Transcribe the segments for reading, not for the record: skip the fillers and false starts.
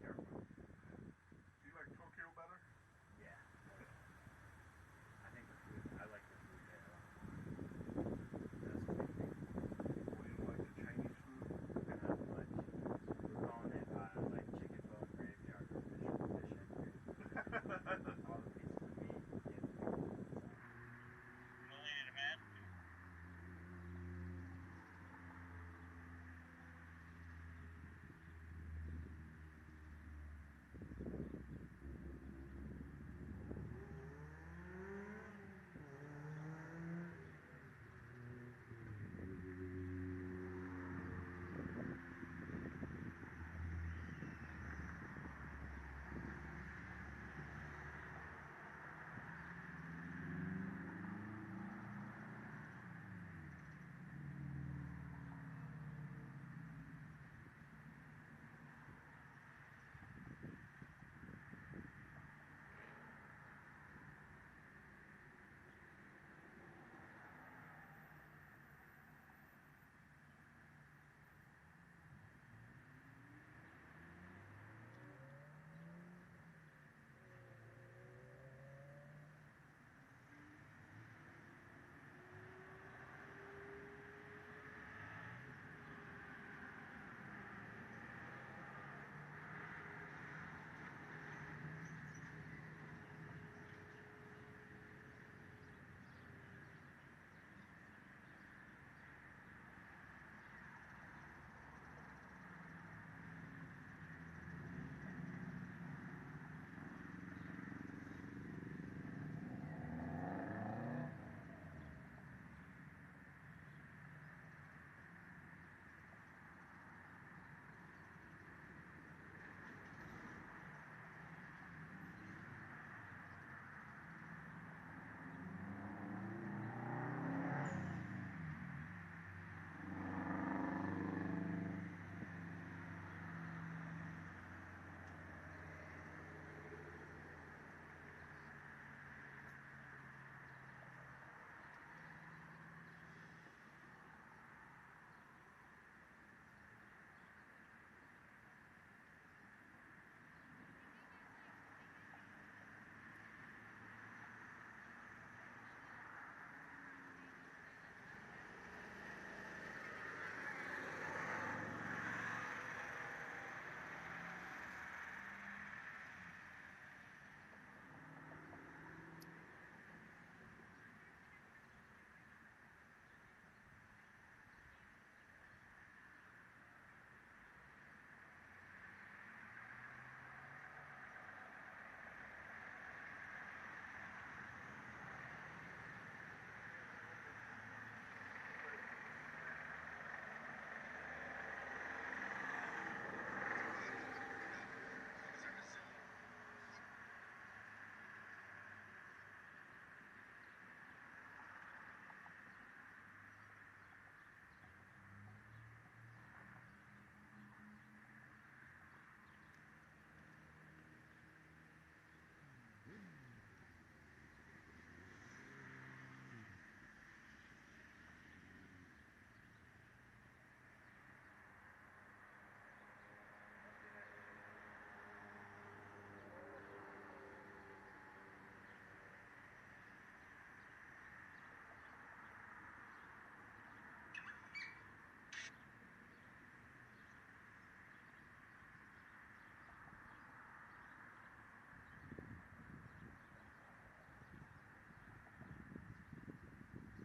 Careful. Do you like Tokyo better? Yeah. I think the food, I like the food there a lot more. That's a big thing. Well, you don't like the Chinese food? Not much. We're calling it like chicken bone graveyard or fish head graveyard. All the pieces of meat get inside. Related man.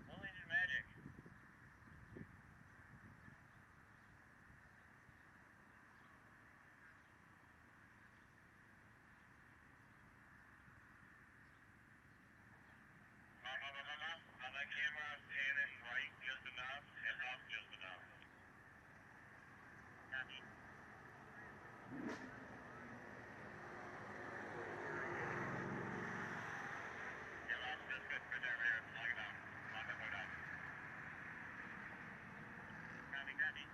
Related magic. On the camera, pan it right just enough and up just enough. Copy. Get off, that's good. Right there, right there. Lock it down. Lock that way down. Copy, copy.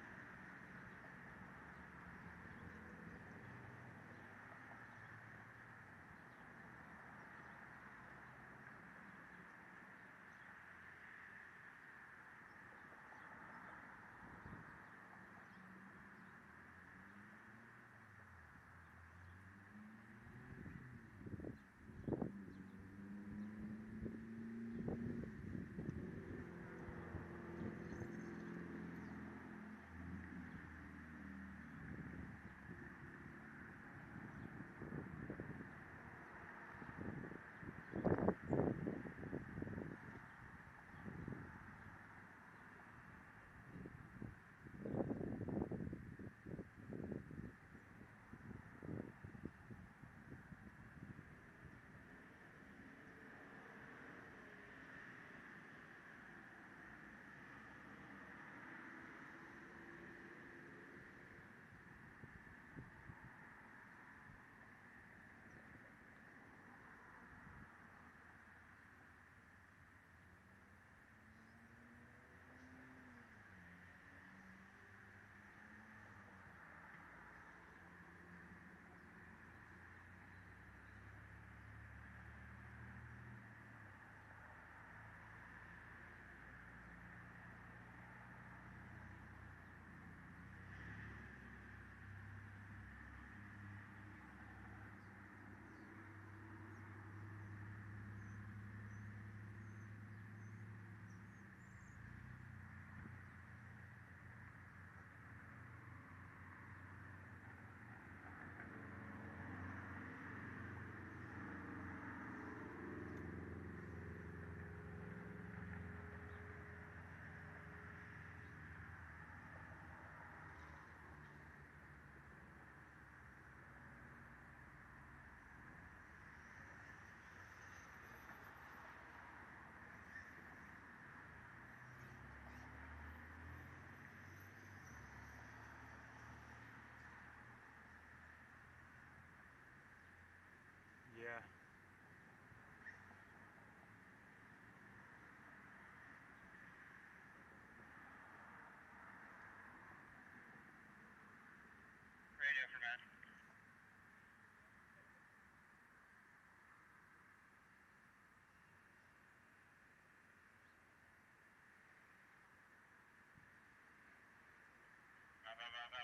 radio for Matt.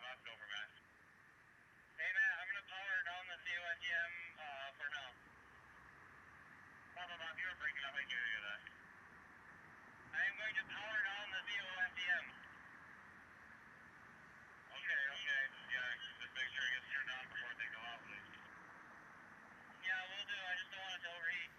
Let's go for Matt. Hey Matt, I'm gonna power down the COSDM for now. Bob, you were breaking up, I can't hear that. I am going to power down the COSDM. Okay, yeah, just make sure it gets turned on before they go out, please. Yeah, we'll do, I just don't want it to overheat.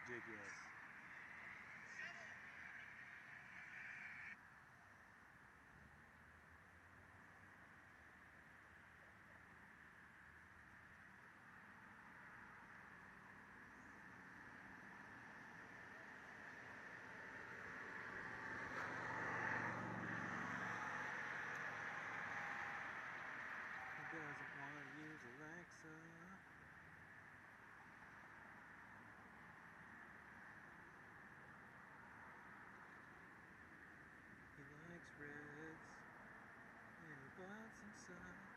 Ridiculous. He doesn't want to use Alexa. He likes reds and he bought some socks.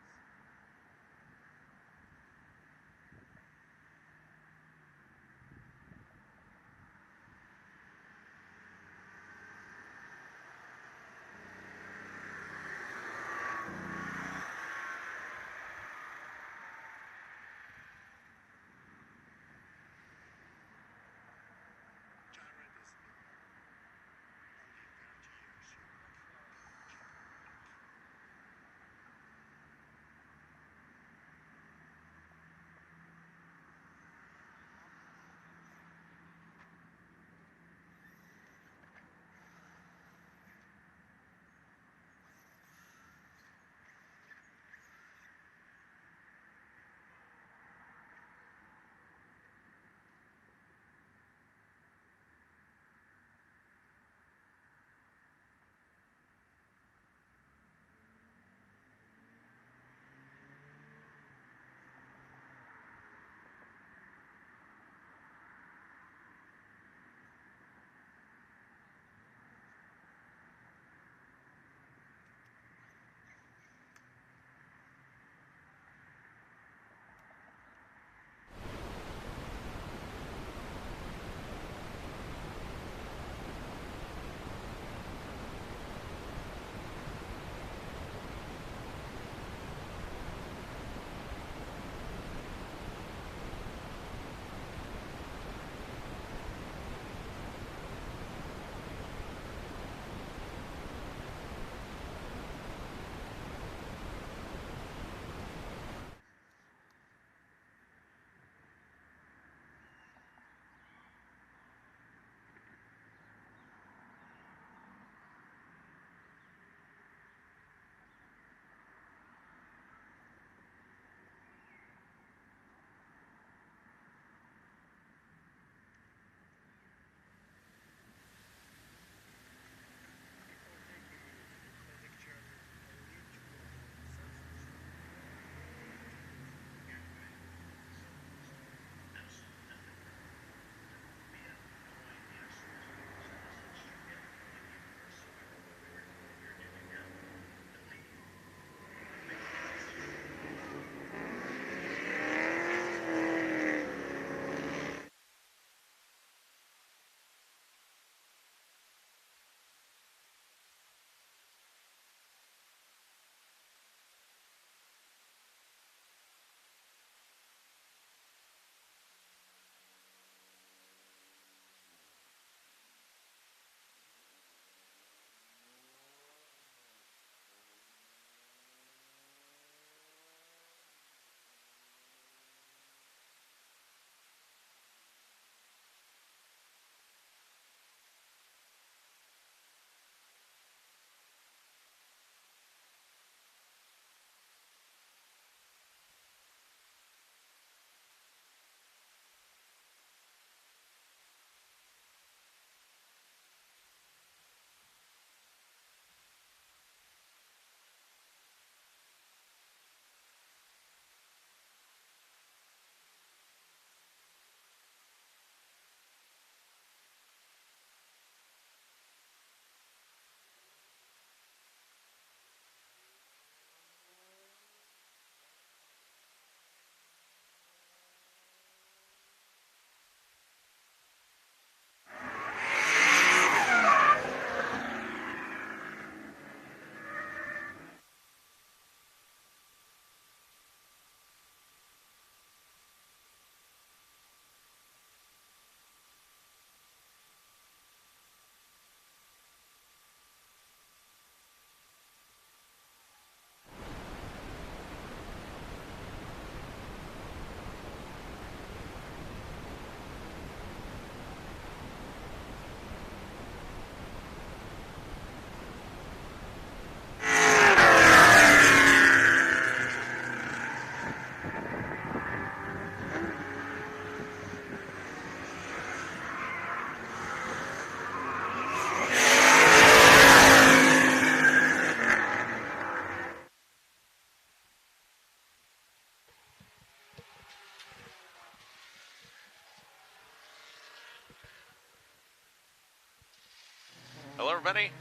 ready?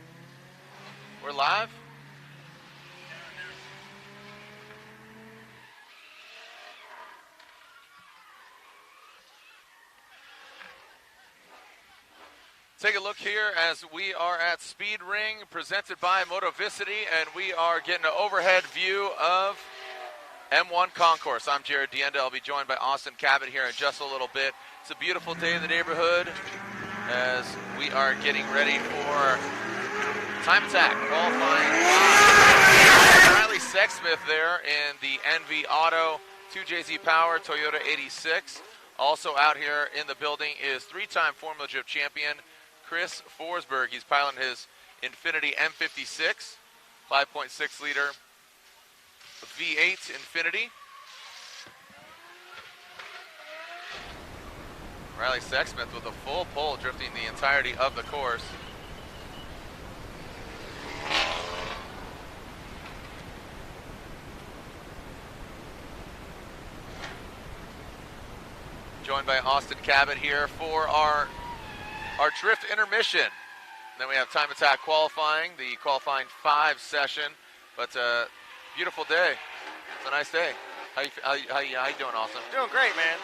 We're live? Take a look here as we are at Speed Ring, presented by Motovicity, and we are getting an overhead view of M1 Concourse. I'm Jared Dienda. I'll be joined by Austin Cabot here in just a little bit. It's a beautiful day in the neighborhood as we are getting ready for time attack qualifying. Riley Sexsmith there in the NV Auto 2JZ Power Toyota 86. Also out here in the building is three-time Formula Drift champion Chris Forsberg. He's piloting his Infiniti M56, 5.6 liter V8 Infiniti. Riley Sexsmith with a full pole drifting the entirety of the course. Joined by Austin Cabot here for our drift intermission. Then we have time attack qualifying, the qualifying 5 session. But beautiful day. It's a nice day. How you doing, Austin? Doing great, man.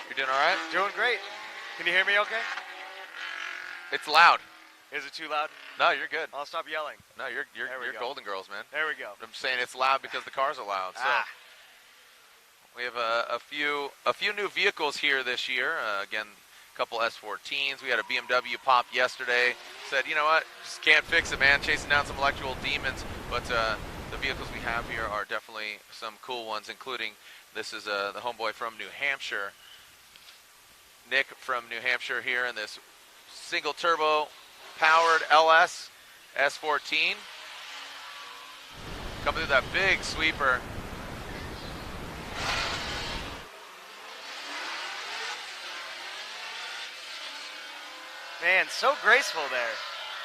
You're doing all right? Doing great. Can you hear me okay? It's loud. Is it too loud? No, you're good. I'll stop yelling. No, you're Golden Girls, man. There we go. I'm saying it's loud because the cars are loud. So we have a few new vehicles here this year. Again, a couple S14s. We had a BMW pop yesterday. Said, you know what? Just can't fix it, man. Chasing down some electrical demons. But the vehicles we have here are definitely some cool ones, including this is the homeboy from New Hampshire. Nick from New Hampshire here in this single turbo powered LS S14. Coming through that big sweeper. Man, so graceful there.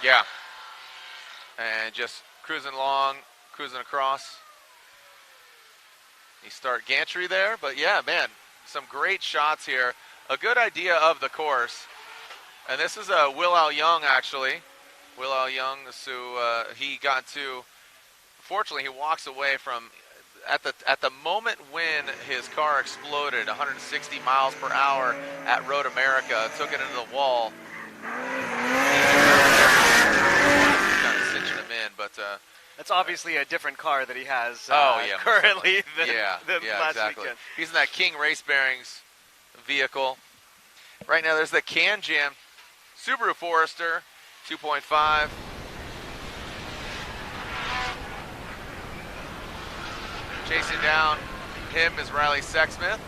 Yeah. And just cruising along, cruising across. You start gantry there, but yeah, man, some great shots here. A good idea of the course. And this is Will Al Young, actually. Will Al Young, so he got to, fortunately, he walks away from, at the moment when his car exploded, 160 miles per hour at Road America, took it into the wall. Kind of cinching him in, but that's obviously a different car that he has currently than last exactly. weekend. He's in that King Race Bearings vehicle. Right now there's the Can Jam Subaru Forester 2.5. Chasing down him is Riley Sexsmith.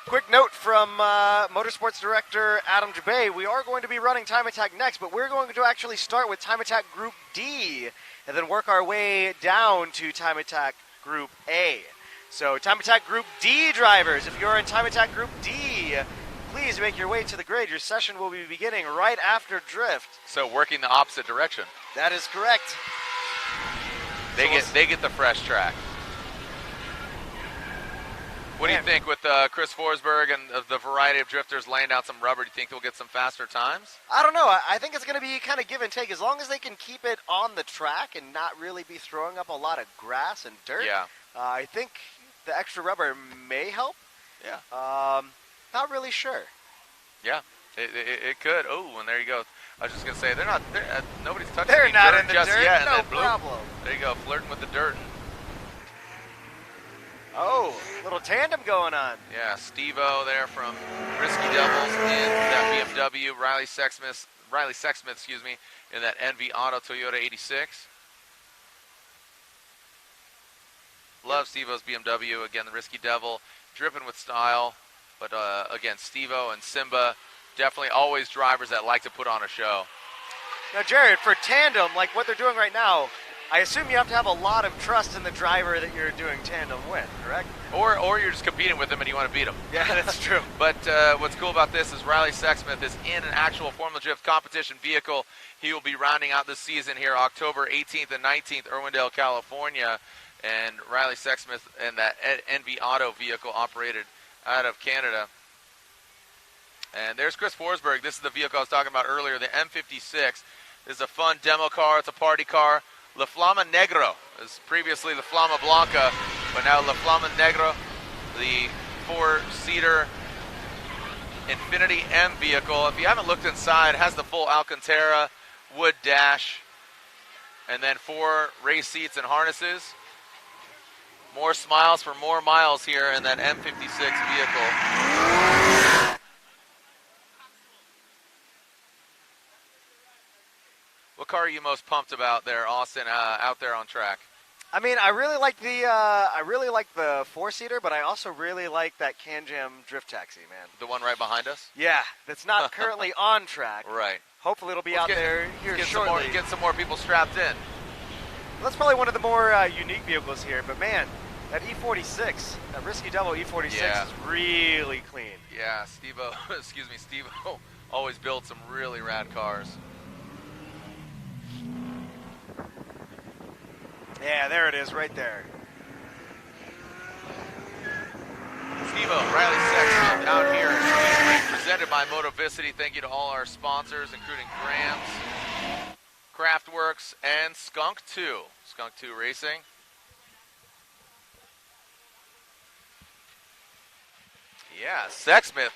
Quick note from Motorsports Director Adam Jabay. We are going to be running Time Attack next, but we're going to actually start with Time Attack Group D and then work our way down to Time Attack Group A. So Time Attack Group D drivers, if you're in Time Attack Group D, please make your way to the grid. Your session will be beginning right after drift. So working the opposite direction. That is correct. They get the fresh track. What do you think with Chris Forsberg and the variety of drifters laying down some rubber? Do you think they'll get some faster times? I don't know. I think it's going to be kind of give and take. As long as they can keep it on the track and not really be throwing up a lot of grass and dirt, I think the extra rubber may help. Yeah. Not really sure. Yeah, it could. Oh, and there you go. I was just going to say, nobody's touching They're not dirt in the just dirt. yet. No and then, problem. Bloop, there you go, flirting with the dirt. Oh, little tandem going on. Yeah, Steve-O there from Risky Devils in that BMW. Riley Sexsmith, in that NV Auto Toyota 86. Love Steve-O's BMW. Again, the Risky Devil, dripping with style. But again, Steve-O and Simba, definitely always drivers that like to put on a show. Now, Jared, for tandem, like what they're doing right now, I assume you have to have a lot of trust in the driver that you're doing tandem with, correct? Or you're just competing with him and you want to beat him. Yeah, that's true. But what's cool about this is Riley Sexsmith is in an actual Formula Drift competition vehicle. He will be rounding out the season here October 18th and 19th, Irwindale, California. And Riley Sexsmith and that NV Auto vehicle operated out of Canada. And there's Chris Forsberg. This is the vehicle I was talking about earlier, the M56. This is a fun demo car. It's a party car. La Flama Negro is previously La Flama Blanca, but now La Flama Negro, the four-seater Infinity M vehicle. If you haven't looked inside, it has the full Alcantara wood dash and then 4 race seats and harnesses. More smiles for more miles here in that M56 vehicle. What car are you most pumped about there, Austin, out there on track? I mean, I really like the 4-seater, but I also really like that Can-Jam Drift Taxi, man. The one right behind us? Yeah, that's not currently on track. Right. Hopefully it'll be out there here shortly. Get some more people strapped in. That's probably one of the more unique vehicles here, but man, that E46, that Risky Devil E46 is really clean. Yeah, Steve-O, Steve-O always builds some really rad cars. Yeah, there it is, right there. Steve-O, Riley Sexsmith out here in Speed Ring, presented by Motovicity. Thank you to all our sponsors, including Grams, Craftworks, and Skunk 2. Skunk 2 Racing. Yeah, Sexsmith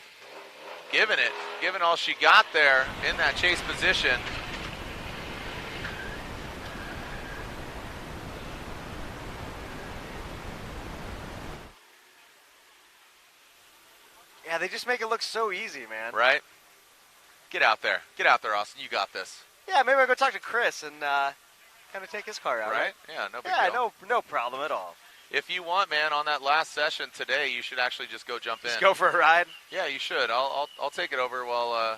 giving all she got there in that chase position. Yeah, they just make it look so easy, man. Right? Get out there, Austin. You got this. Yeah, maybe I'll go talk to Chris and kind of take his car out. Right? Yeah, no big deal. deal. No problem at all. If you want, man, on that last session today, you should actually just go jump in. Just go for a ride? Yeah, you should. I'll take it over while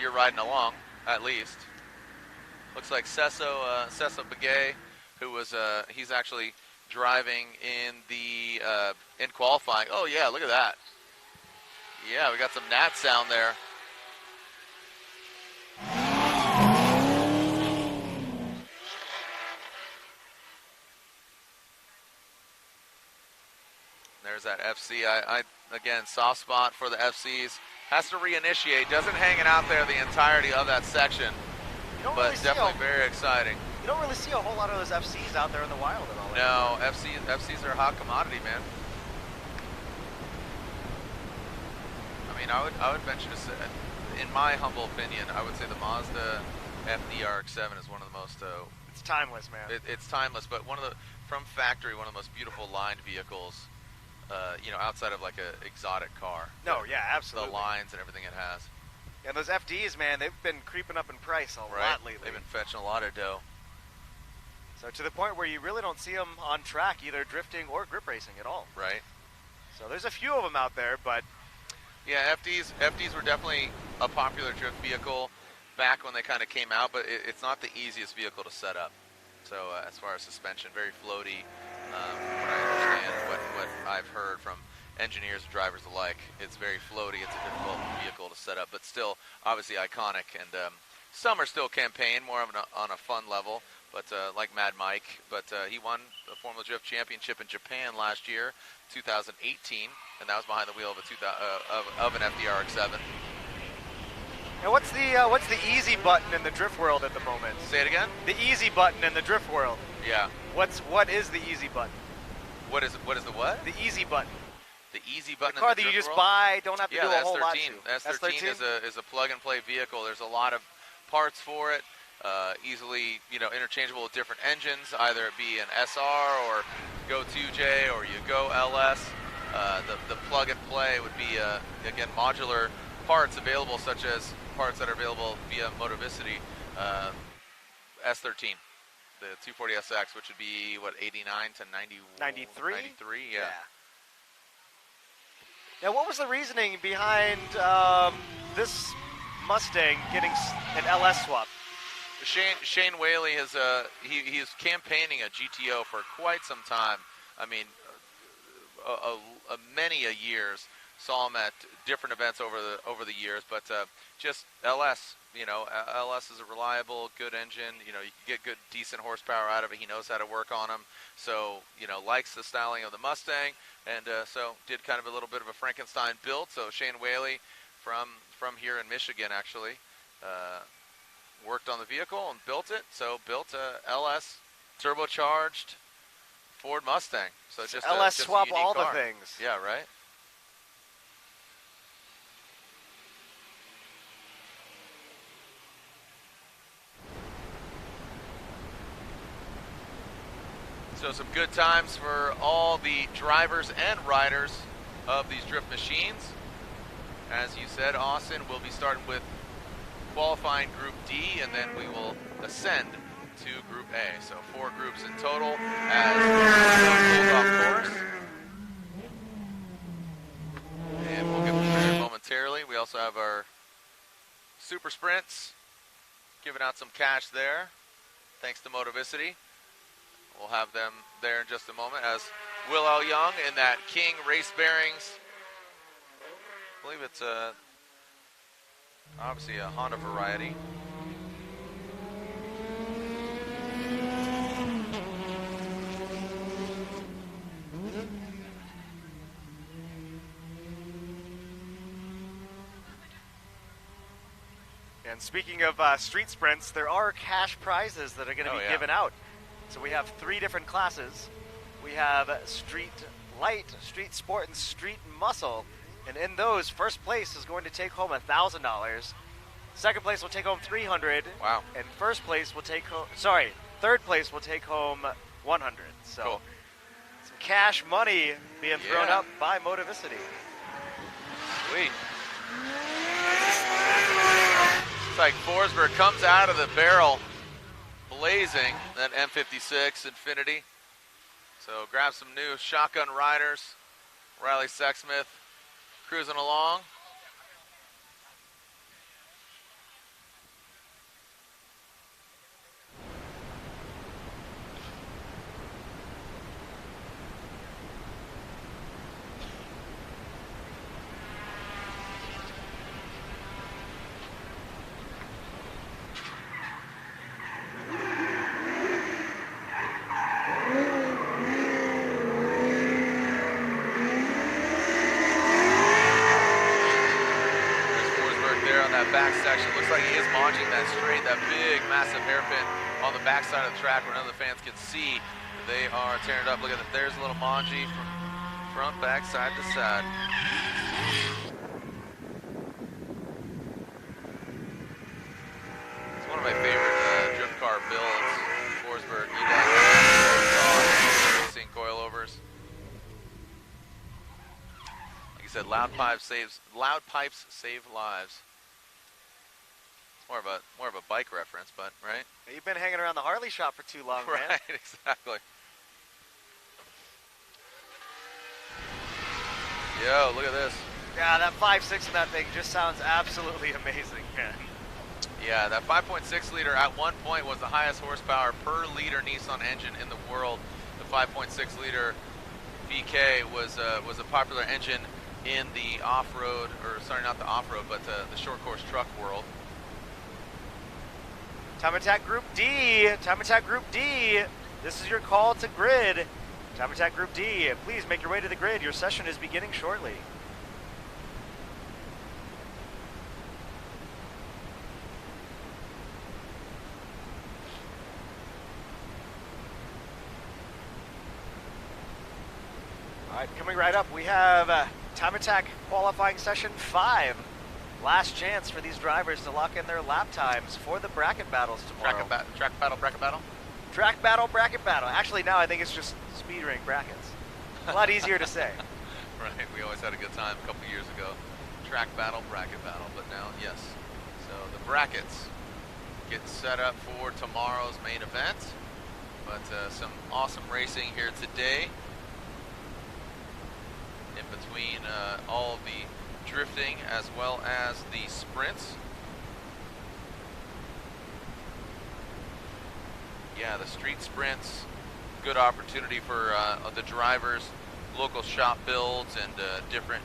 you're riding along, at least. Looks like Cecil Begay, who was he's actually driving in the in qualifying. Oh yeah, look at that. Yeah, we got some Nat sound there. There's that FC. I again, soft spot for the FCs. Has to reinitiate. Doesn't hang it out there the entirety of that section. But definitely very exciting. You don't really see a whole lot of those FCs out there in the wild at all. No, FCs are a hot commodity, man. I mean, I would venture to say, in my humble opinion, I would say the Mazda FDRX7 is one of the most. It's timeless, man. It's timeless, but from factory, one of the most beautiful lined vehicles. Outside of like a exotic car. No, yeah, absolutely. The lines and everything it has. Yeah, those FDs, man, they've been creeping up in price a lot lately. They've been fetching a lot of dough. So to the point where you really don't see them on track, either drifting or grip racing at all. Right. So there's a few of them out there, but yeah, FDs were definitely a popular drift vehicle back when they kind of came out, but it's not the easiest vehicle to set up. So as far as suspension, very floaty. From what I understand, what I've heard from engineers and drivers alike, it's very floaty. It's a difficult vehicle to set up, but still obviously iconic. And some are still campaign, more on a fun level, but like Mad Mike. But he won the Formula Drift Championship in Japan last year, 2018, and that was behind the wheel of an FDRX7. And what's the easy button in the drift world at the moment? Say it again. The easy button in the drift world. Yeah. What is the easy button? What is the what? The easy button. The easy button. The car in the that you just world? buy, don't have to do a whole lot to. S13 is a plug-and-play vehicle. There's a lot of parts for it, easily interchangeable with different engines. Either it be an SR or Go 2J or you Go LS. The plug-and-play would be again modular parts available, such as parts that are available via Motovicity. S13, the 240SX, which would be what 89 to 93. 93, yeah. Now, what was the reasoning behind this Mustang getting an LS swap? Shane Whaley has he is campaigning a GTO for quite some time. I mean, many a years. Saw him at different events over the years, but just LS. You know, LS is a reliable, good engine. You know, you can get good, decent horsepower out of it. He knows how to work on them. So, you know, likes the styling of the Mustang, and so did kind of a little bit of a Frankenstein build. So Shane Whaley from here in Michigan actually worked on the vehicle and built it. So built a LS turbocharged Ford Mustang. So just LS just swap a unique all car. the things. Yeah, right. So some good times for all the drivers and riders of these drift machines. As you said, Austin, we'll be starting with qualifying Group D, and then we will ascend to Group A. So 4 groups in total as pulled off course. And we'll get prepared momentarily. We also have our super sprints, giving out some cash there, thanks to Motivicity. We'll have them there in just a moment as Will L. Young in that King Race Bearings. I believe it's obviously a Honda variety. And speaking of street sprints, there are cash prizes that are going to be given out. So we have 3 different classes. We have Street Light, Street Sport, and Street Muscle. And in those, first place is going to take home $1,000. Second place will take home $300. Wow. And third place will take home $100. So cool. Some cash money being thrown up by Motivicity. Sweet. It's like Forsberg comes out of the barrel blazing, that M56 Infinity. So grab some new shotgun riders. Riley Sexsmith cruising along. Back section. Looks like he is launching that straight, that big, massive hairpin on the back side of the track where none of the fans can see. They are tearing it up. Look at that. There's a little Manji from front, back, side to side. It's one of my favorite drift car builds. Forsberg. He does racing coilovers. Like you said, loud pipes save lives. More of a bike reference, but right? You've been hanging around the Harley shop for too long, man. Right, exactly. Yo, look at this. Yeah, that 5.6 in that thing just sounds absolutely amazing, man. Yeah, that 5.6 liter at one point was the highest horsepower per liter Nissan engine in the world. The 5.6 liter VK was a popular engine in the off-road, or sorry, not the off-road, but the short course truck world. Time Attack Group D. Time Attack Group D. This is your call to grid. Time Attack Group D. Please make your way to the grid. Your session is beginning shortly. All right, coming right up, we have Time Attack qualifying session 5. Last chance for these drivers to lock in their lap times for the bracket battles tomorrow. Track battle, bracket battle? Track battle, bracket battle. Actually, now I think it's just speed ring brackets. A lot easier to say. Right, we always had a good time a couple years ago. Track battle, bracket battle, but now, yes. So the brackets get set up for tomorrow's main event. But some awesome racing here today. In between all of the drifting as well as the sprints. yeah, the street sprints, good opportunity for the drivers, local shop builds, and different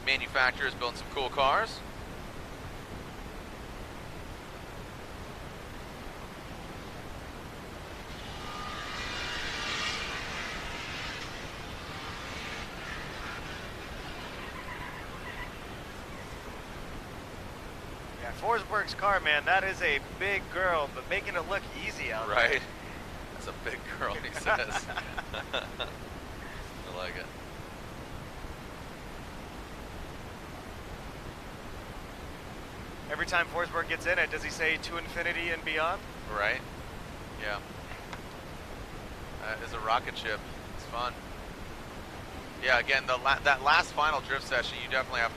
manufacturers building some cool cars. Yeah, Forsberg's car, man, that is a big girl, but making it look easy out there. Right. That's a big girl, he says. I like it. Every time Forsberg gets in it, does he say to infinity and beyond? Right. Yeah. That is a rocket ship. It's fun. Yeah. Again, that last final drift session, you definitely have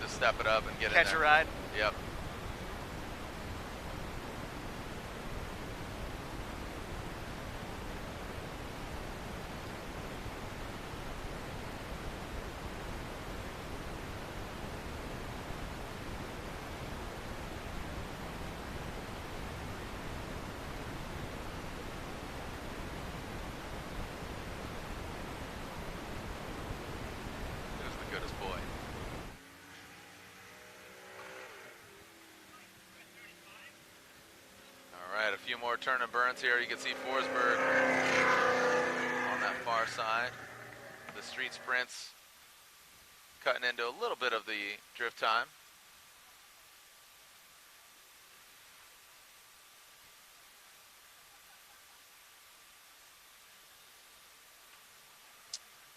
to step it up and get Catch in there. a ride. Yep. Who's the goodest boy? All right, a few more turn and burns here. You can see Forsberg on that far side. The street sprints cutting into a little bit of the drift time.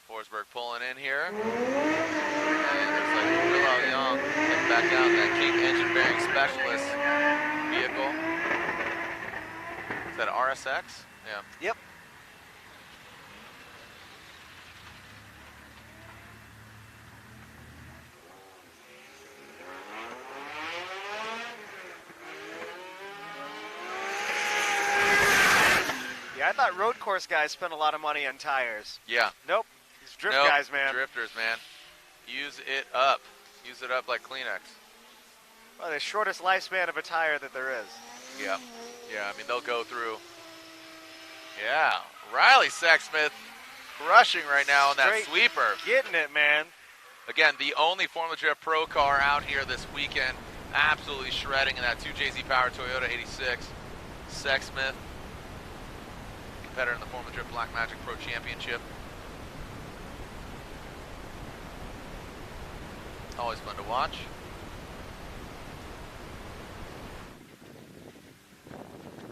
Forsberg pulling in here. And looks like Will Young heading back out in that King engine bearing specialist vehicle. Is that RSX? Yeah. Yep. Yeah, I thought road course guys spent a lot of money on tires. Yeah. Nope. These drift Nope. guys, man. Drifters, man. Use it up. Use it up like Kleenex. Well, the shortest lifespan of a tire that there is. Yeah. Yeah, I mean, they'll go through. Yeah. Riley Sexsmith crushing right now on that Straight sweeper. Getting it, man. Again, the only Formula Drift Pro car out here this weekend. Absolutely shredding in that 2JZ Power Toyota 86. Sexsmith, competitor in the Formula Drift Black Magic Pro Championship. Always fun to watch.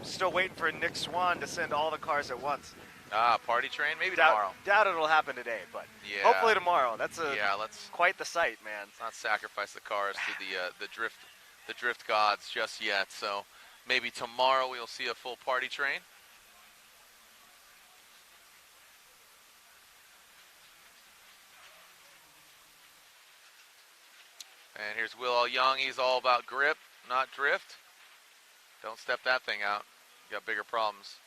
Still waiting for Nick Swan to send all the cars at once. Party train, maybe tomorrow. Doubt it'll happen today, but Yeah. hopefully tomorrow. That's Let's quite the sight, man. not sacrifice the cars to the drift gods just yet. So maybe tomorrow we'll see a full party train. And here's Will Young. He's all about grip, not drift. Don't step that thing out. You got bigger problems.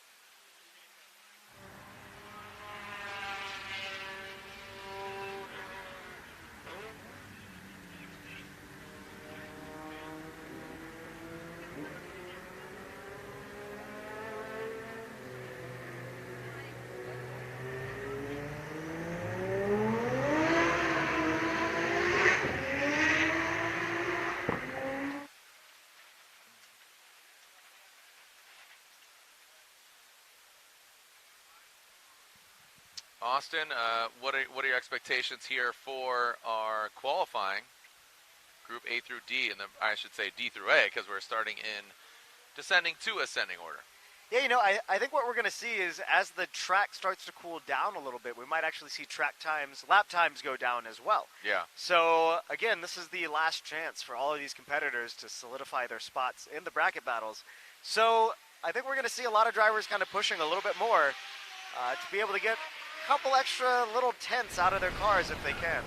Austin, what are your expectations here for our qualifying, Group A through D, and then I should say D through A, because we're starting in descending to ascending order. Yeah, I think what we're going to see is as the track starts to cool down a little bit, we might actually see lap times go down as well. Yeah. So, again, this is the last chance for all of these competitors to solidify their spots in the bracket battles. So, I think we're going to see a lot of drivers kind of pushing a little bit more to be able to get a couple extra little tenths out of their cars if they can.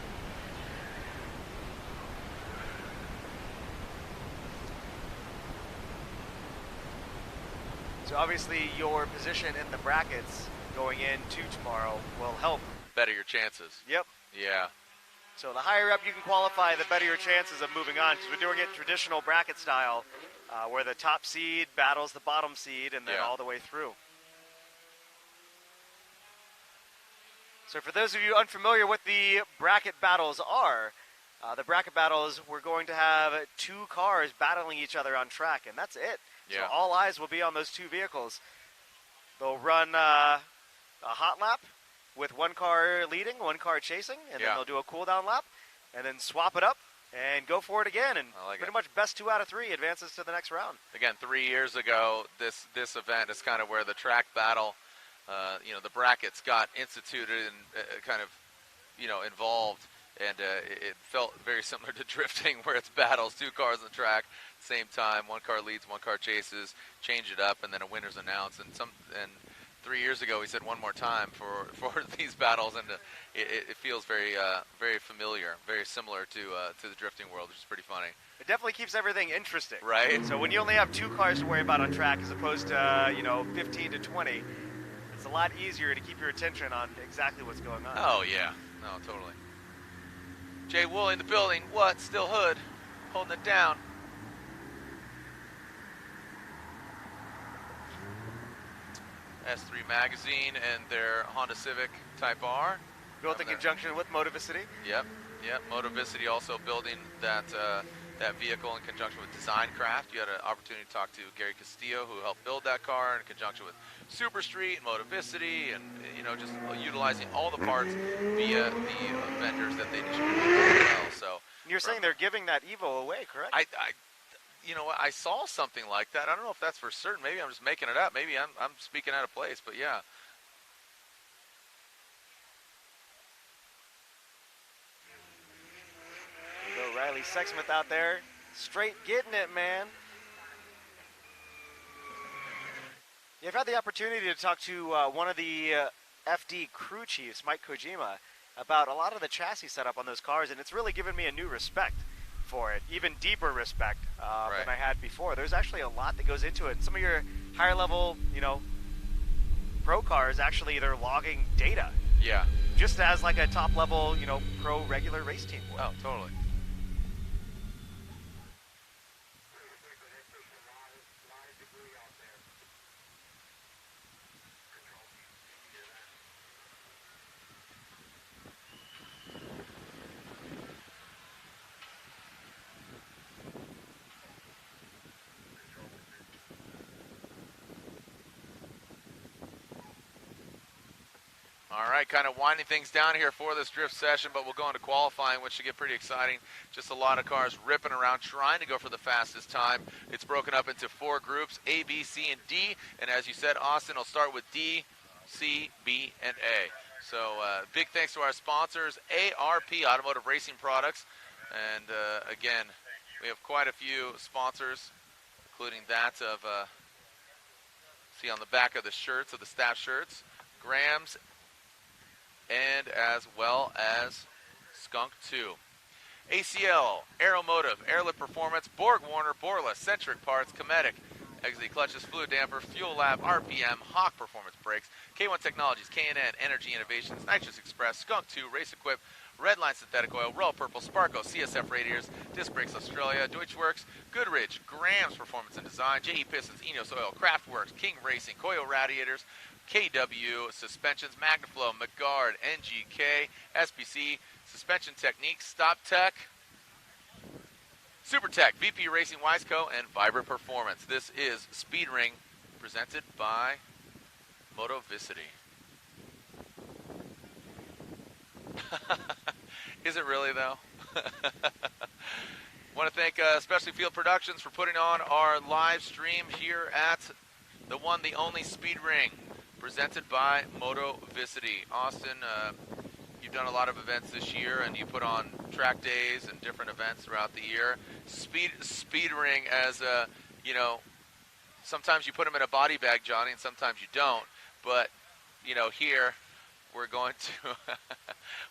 So obviously your position in the brackets going into tomorrow will help. Better your chances. Yep. Yeah. So the higher up you can qualify, the better your chances of moving on. Because we're doing it traditional bracket style. where the top seed battles the bottom seed and then Yeah. all the way through. So for those of you unfamiliar what the bracket battles are, the bracket battles, we're going to have 2 cars battling each other on track, and that's it. So Yeah. all eyes will be on those 2 vehicles. They'll run a hot lap with 1 car leading, 1 car chasing, and Yeah. then they'll do a cool down lap, and then swap it up and go for it again. And I like pretty it. much best 2 out of 3 advances to the next round. Again, 3 years ago, this event is kind of where the track battle, the brackets got instituted and kind of, involved. And it felt very similar to drifting, where it's battles, 2 cars on the track, same time, 1 car leads, 1 car chases, change it up, and then a winner's announced. And 3 years ago, we said one more time for these battles, and it feels very very familiar, very similar to the drifting world, which is pretty funny. It definitely keeps everything interesting. Right. So when you only have 2 cars to worry about on track as opposed to, 15 to 20, it's a lot easier to keep your attention on exactly what's going on. Oh, yeah. No, totally. Jay Woolley in the building. What? Still Hood. Holding it down. S3 Magazine and their Honda Civic Type R. Built in conjunction with Motivicity. Yep. Motivicity also building that vehicle in conjunction with Designcraft. You had an opportunity to talk to Gary Castillo, who helped build that car in conjunction with Super Street and Motivicity, and just utilizing all the parts via the vendors that they distribute as well. So You're saying they're giving that Evo away, correct? I saw something like that. I don't know if that's for certain. Maybe I'm just making it up. Maybe I'm speaking out of place, but yeah. There you go, Riley Sexsmith out there, straight getting it, man. Yeah, I've had the opportunity to talk to one of the FD crew chiefs, Mike Kojima, about a lot of the chassis setup on those cars, and it's really given me a new respect for it, even deeper respect than I had before. There's actually a lot that goes into it. Some of your higher level, pro cars, actually they're logging data. Yeah. Just as like a top level, pro regular race team would. Oh, totally. All right, kind of winding things down here for this drift session, but we'll go into qualifying, which should get pretty exciting. Just a lot of cars ripping around, trying to go for the fastest time. It's broken up into 4 groups, A, B, C, and D. And as you said, Austin, will start with D, C, B, and A. So big thanks to our sponsors, ARP Automotive Racing Products. And again, we have quite a few sponsors, including that of, see on the back of the shirts, of the staff shirts, Graham's, and as well as Skunk 2. ACL, Aeromotive, Airlift Performance, Borg Warner, Borla, Centric Parts, Cometic, Exit Clutches, Fluid Damper, Fuel Lab, RPM, Hawk Performance Brakes, K1 Technologies, K&N, Energy Innovations, Nitrous Express, Skunk 2, Race Equip, Redline Synthetic Oil, Royal Purple, Sparco, CSF Radiators, Disc Brakes Australia, Deutschwerks, Goodrich, Graham's Performance and Design, JE Pistons, Enos Oil, Craftworks, King Racing, Coil Radiators, KW Suspensions, Magnaflow, McGuard, NGK, SPC, Suspension Techniques, Stop Tech, Super Tech, VP Racing, Wiseco, and Vibrant Performance. This is Speed Ring, presented by Motovicity. Is it really, though? Want to thank Specialty Field Productions for putting on our live stream here at the one, the only Speed Ring, presented by Motovicity. Austin, you've done a lot of events this year, and you put on track days and different events throughout the year. Speed Ring, as sometimes you put them in a body bag, Johnny, and sometimes you don't. But here we're going to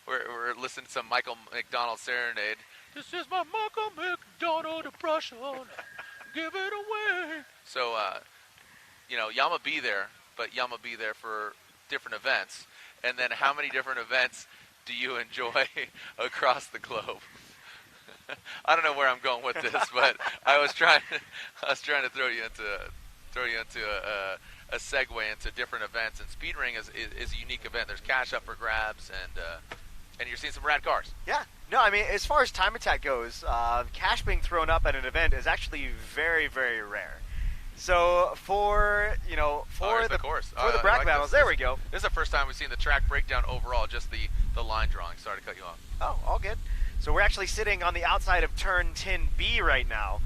we're listening to some Michael McDonald serenade. This is my Michael McDonald impression. Give it away. So Yama be there, but Yama be there for different events. And then how many different events do you enjoy across the globe? I don't know where I'm going with this, but I was trying to throw you into a segue into different events. And Speed Ring is a unique event. There's cash up for grabs, and you're seeing some rad cars. Yeah. No, I mean, as far as time attack goes, cash being thrown up at an event is actually very, very rare. So for the course. for the I bracket like battles, this. there we go. This is the first time we've seen the track breakdown overall, just the line drawing. Sorry to cut you off. Oh, all good. So we're actually sitting on the outside of turn 10B right now,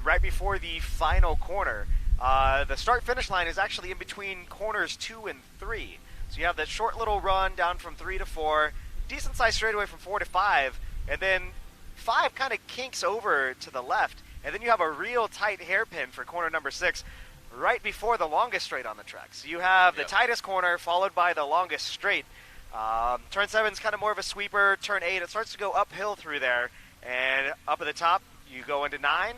right before the final corner. The start-finish line is actually in between corners 2 and 3. So you have that short little run down from 3 to 4, decent-sized straightaway from 4 to 5, and then 5 kind of kinks over to the left, and then you have a real tight hairpin for corner number 6 right before the longest straight on the track. So you have the tightest corner followed by the longest straight. Turn 7 is kind of more of a sweeper. Turn 8, it starts to go uphill through there, and up at the top, you go into 9.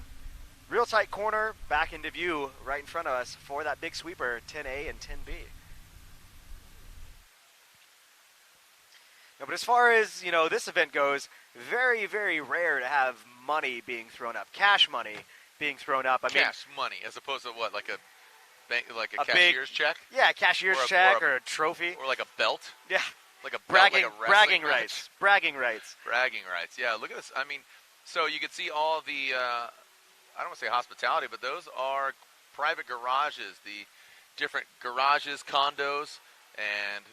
Real tight corner, back into view right in front of us for that big sweeper, 10A and 10B. No, but as far as, this event goes, very, very rare to have money being thrown up, cash money being thrown up. Cash money, as opposed to what, like a bank, like a cashier's check? Yeah, cashier's check or a trophy. Or like a belt? Yeah. Like a bragging, belt, like a bragging match. rights. Bragging rights. Bragging rights. Yeah, look at this. I mean, so you can see all the, I don't want to say hospitality, but those are private garages, the different garages, condos, and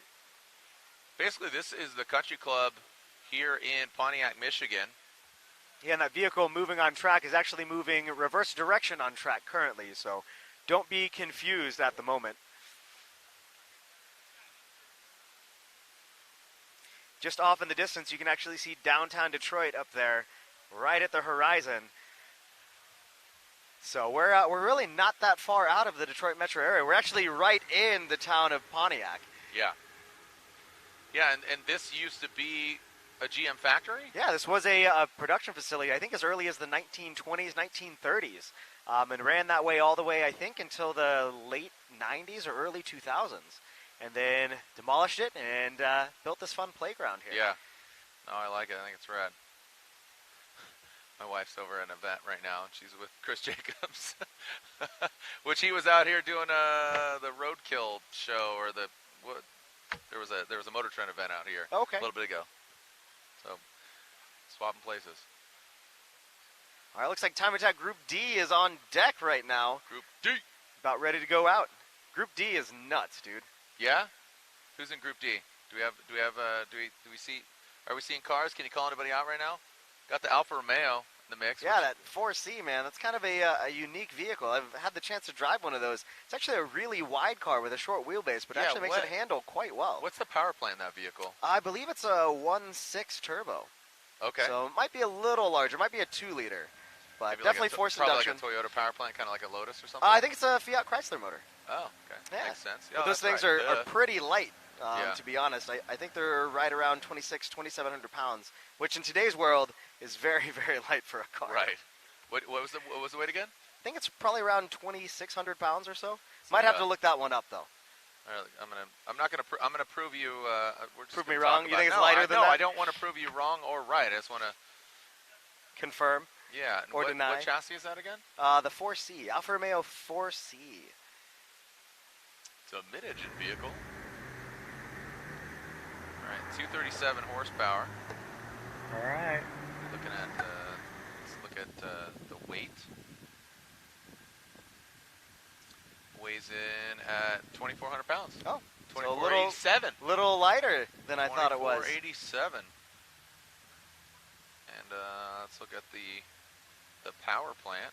basically this is the country club here in Pontiac, Michigan. Yeah, and that vehicle moving on track is actually moving reverse direction on track currently, so don't be confused at the moment. Just off in the distance, you can actually see downtown Detroit up there, right at the horizon. So we're really not that far out of the Detroit metro area. We're actually right in the town of Pontiac. Yeah. Yeah, and this used to be a GM factory? Yeah, this was a production facility, I think as early as the 1920s, 1930s, and ran that way all the way, I think, until the late 90s or early 2000s. And then demolished it and built this fun playground here. Yeah. No, I like it. I think it's rad. My wife's over at an event right now, and she's with Chris Jacobs, which he was out here doing the Roadkill show, or there was a Motor Trend event out here a little bit ago. So swapping places. All right, looks like Time Attack Group D is on deck right now. Group D. About ready to go out. Group D is nuts, dude. Yeah? Who's in Group D? Do we see? Are we seeing cars? Can you call anybody out right now? Got the Alfa Romeo in the mix. Yeah, that 4C, man. That's kind of a unique vehicle. I've had the chance to drive one of those. It's actually a really wide car with a short wheelbase, but actually makes it handle quite well. What's the power plant in that vehicle? I believe it's a 1.6 turbo. Okay. So it might be a little larger. It might be a 2-liter. But maybe definitely like forced probably induction. Like a Toyota power plant, kind of like a Lotus or something? I think it's a Fiat Chrysler motor. Oh, okay. Yeah. Makes sense. But those things are pretty light, Yeah. to be honest. I think they're right around 2,700 pounds, which in today's world is very, very light for a car. Right. What was the weight again? I think it's probably around 2,600 pounds or so. Might have to look that one up, though. All right, I'm gonna prove you. We're just Prove me gonna wrong? talk You about think it. it's lighter than that? No, I don't want to prove you wrong or right. I just want to Confirm. Yeah. And Or deny. What chassis is that again? The 4C, Alfa Romeo 4C. It's a mid-engine vehicle. All right, 237 horsepower. All right. Looking at let's look at the weight. Weighs in at 2,400 pounds. Oh, so a 2,487. little lighter than I thought it was. 2,487. And let's look at the power plant.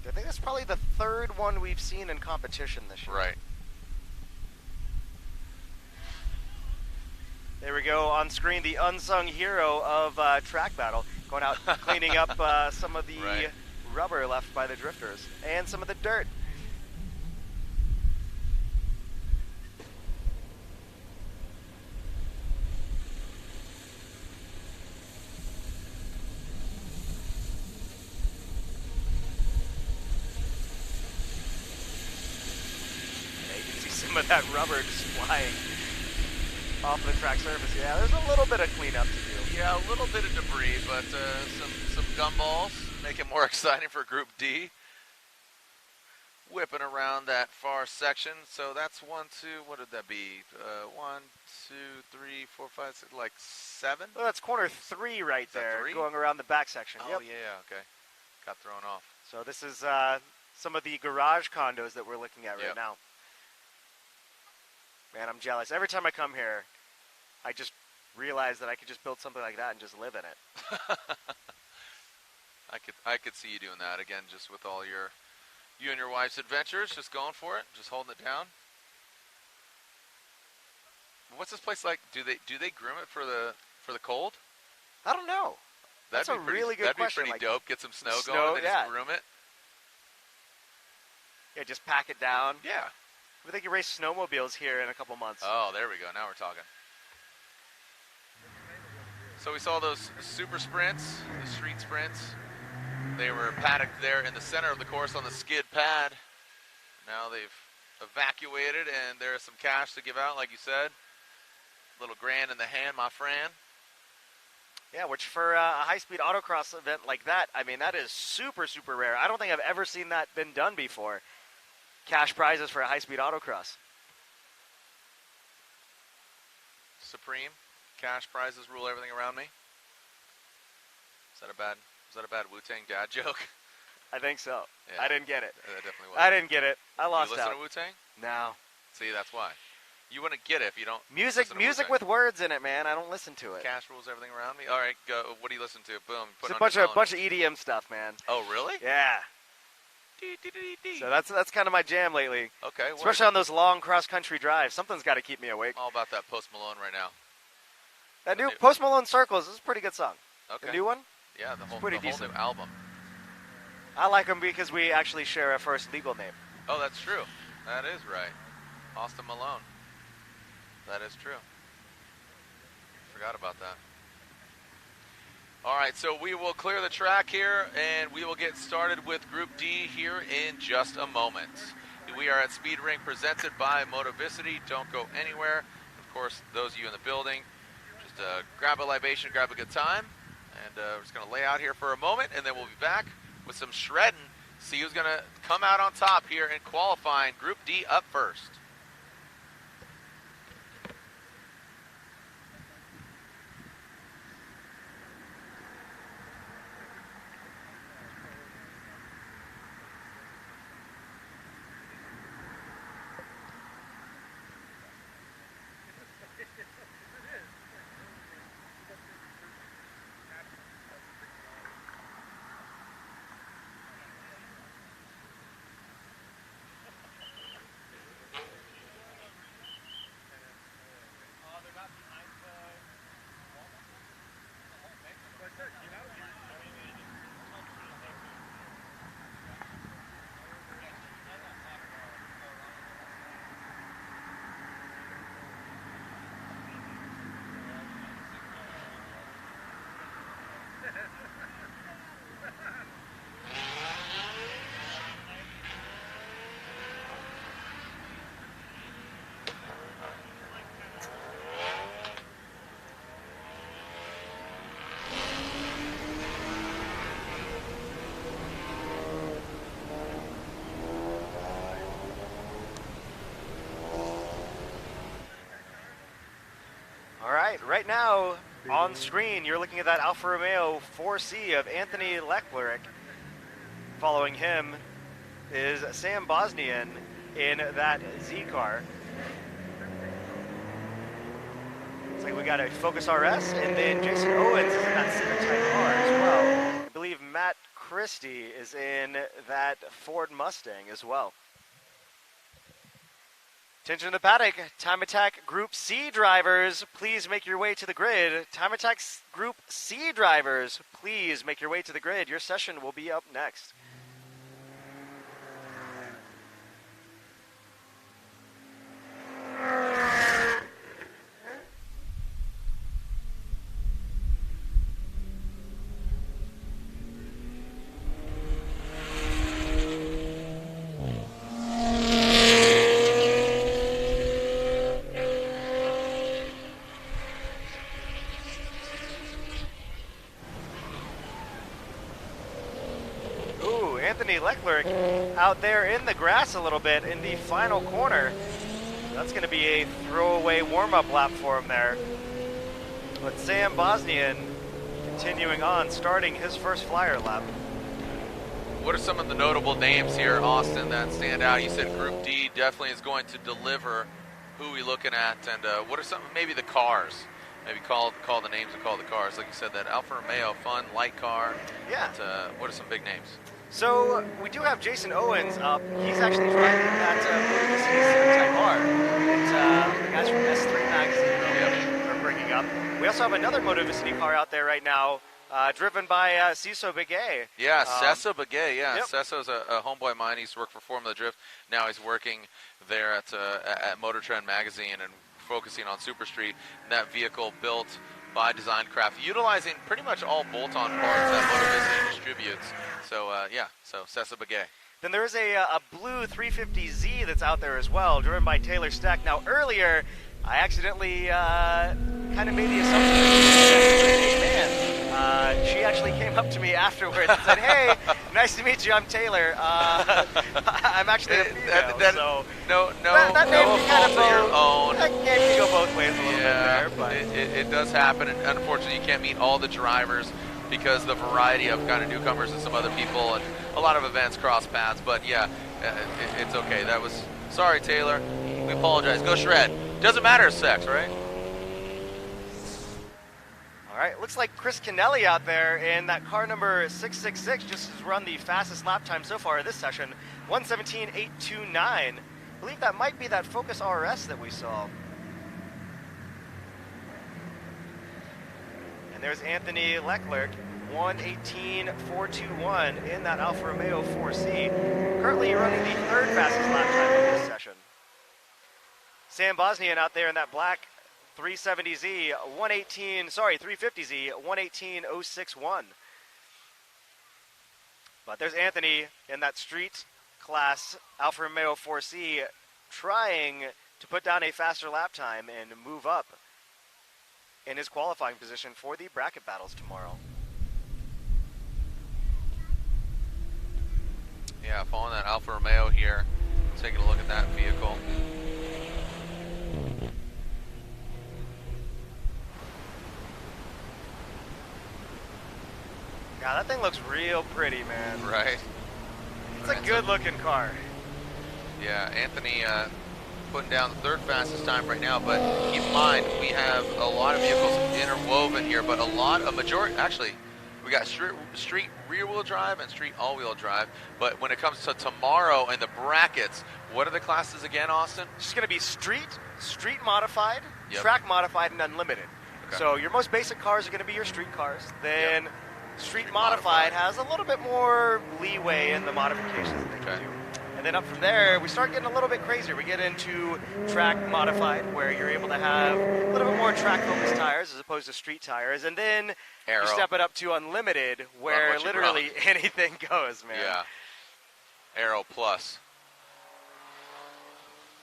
I think that's probably the third one we've seen in competition this year. Right. There we go on screen, the unsung hero of track battle, going out cleaning up some of the rubber left by the drifters and some of the dirt. Yeah, you can see some of that rubber just flying. off the track surface. Yeah, there's a little bit of cleanup to do. Yeah, a little bit of debris, but some gumballs make it more exciting for Group D. Whipping around that far section. So that's 1, 2, what did that be? 1, 2, 3, 4, 5, 6, like 7? Well, that's corner 3 right that there, 3? going around the back section. Oh, Yep. yeah, okay. Got thrown off. So this is some of the garage condos that we're looking at right Yep. now. Man, I'm jealous. Every time I come here, I just realize that I could just build something like that and just live in it. I could see you doing that again, just with all you and your wife's adventures, just going for it, just holding it down. What's this place like? Do they groom it for the cold? I don't know. That's a really good question. That'd be pretty like, dope. Get some snow, snow, going and then yeah. just groom it. Yeah, just pack it down. Yeah. We think you race snowmobiles here in a couple months. Oh, there we go. Now we're talking. So we saw those super sprints, the street sprints. They were paddocked there in the center of the course on the skid pad. Now they've evacuated, and there's some cash to give out, like you said. Little grand in the hand, my friend. Yeah, which for a high-speed autocross event like that, I mean, that is super, super rare. I don't think I've ever seen that been done before. Cash prizes for a high-speed autocross. Supreme. Cash prizes rule everything around me. Is that a bad Wu-Tang dad joke? I think so. Yeah. I didn't get it. That definitely was. I didn't get it. I lost You listen out. to Wu-Tang? No. See, that's why. You wouldn't get it if you don't Music listen to music Wu-Tang. with words in it, man. I don't listen to it. Cash rules everything around me. All right, go. What do you listen to? Boom. Put It's it a on your bunch phone. of EDM stuff, man. Oh, really? Yeah. So that's kind of my jam lately. Okay. word. Especially on those long cross-country drives. Something's got to keep me awake. All about that Post Malone right now. That new new- Post Malone Circles is a pretty good song. Okay. The new one? Yeah, the whole pretty new decent. album. I like them because we actually share a first legal name. Oh, that's true. That is right. Austin Malone. That is true. Forgot about that. All right, so we will clear the track here, and we will get started with Group D here in just a moment. We are at Speed Ring presented by Motovicity. Don't go anywhere. Of course, those of you in the building, just grab a libation, grab a good time. And we're just going to lay out here for a moment, and then we'll be back with some shredding. See who's going to come out on top here in qualifying. Group D up first. Right now, on screen, you're looking at that Alfa Romeo 4C of Anthony Leclerc. Following him is Sam Bosnian in that Z car. Looks like we got a Focus RS, and then Jason Owens is in that Civic Type R as well. I believe Matt Christie is in that Ford Mustang as well. Attention to the paddock. Time Attack Group C drivers, please make your way to the grid. Time Attack Group C drivers, please make your way to the grid. Your session will be up next. Anthony Leclerc out there in the grass a little bit in the final corner. That's going to be a throwaway warm-up lap for him there. But Sam Bosnian continuing on, starting his first flyer lap. What are some of the notable names here, Austin, that stand out? You said Group D definitely is going to deliver. Who are we looking at? And what are some, maybe the cars? Maybe call the names and call the cars. Like you said, that Alfa Romeo, fun, light car. Yeah. But, what are some big names? So we do have Jason Owens up. He's actually driving that Type R. It's the guys from S3 Magazine are bringing up. We also have another Motovicity car out there right now, driven by Ciso Begay. Yeah, Cessa Begay. Yeah, Yep. Cessa's a homeboy of mine. He used to work for Formula Drift. Now he's working there at Motor Trend Magazine and focusing on Super Street. And that vehicle built by Design Craft, utilizing pretty much all bolt-on parts that Motovicity distributes. So, so Cessa Begay. Then there is a blue 350Z that's out there as well, driven by Taylor Steck. Now, earlier, I accidentally kind of made the assumption that man. She actually came up to me afterwards and said, "Hey, nice to meet you. I'm Taylor. I'm actually a female." So no that name no can kind fault of your own. That name can go both ways a little bit there, but it does happen, and unfortunately, you can't meet all the drivers because the variety of kind of newcomers and some other people, and a lot of events cross paths. But yeah, it's okay. That was sorry, Taylor. We apologize. Go shred. Doesn't matter sex, right? all right, looks like Chris Kennelly out there in that car number 666 just has run the fastest lap time so far this session, 1:17.829. I believe that might be that Focus RS that we saw. And there's Anthony Leclerc, 1:18.421 in that Alfa Romeo 4C, currently running the third fastest lap time of this session. Sam Bosnian out there in that black 350Z, 118.061. But there's Anthony in that street class Alfa Romeo 4C trying to put down a faster lap time and move up in his qualifying position for the bracket battles tomorrow. Yeah, following that Alfa Romeo here, taking a look at that vehicle. Yeah, that thing looks real pretty, man. Right. It's a good-looking car. Yeah, Anthony putting down the third fastest time right now, but keep in mind, we have a lot of vehicles interwoven here, but actually, we got street rear-wheel drive and street all-wheel drive, but when it comes to tomorrow and the brackets, what are the classes again, Austin? It's just going to be street modified, Yep. track modified, and unlimited. Okay. So your most basic cars are going to be your street cars. Then street modified has a little bit more leeway in the modifications that they can do. And then up from there, we start getting a little bit crazier. We get into track modified, where you're able to have a little bit more track-focused tires as opposed to street tires. And then Aero. you step it up to unlimited, where what you literally anything goes, man. Yeah. Aero Plus.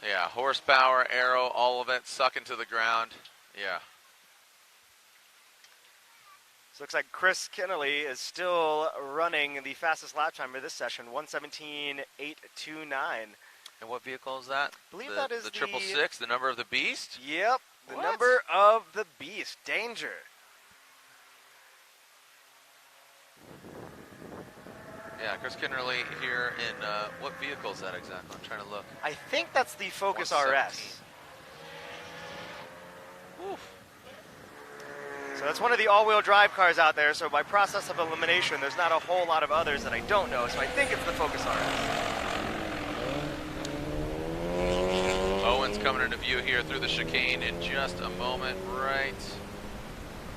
Yeah, horsepower, aero, all of it, sucking to the ground. Yeah. So looks like Chris Kennelly is still running the fastest lap time of this session, 1:17.829. And what vehicle is that? I believe that is the 666, the number of the beast? Yep, the What? number of the beast, Danger. Yeah, Chris Kinnerly here in, what vehicle is that exactly? I'm trying to look. I think that's the Focus 117. RS. Oof. So that's one of the all-wheel drive cars out there, so by process of elimination, there's not a whole lot of others that I don't know, so I think it's the Focus RS. Owens coming into view here through the chicane in just a moment, right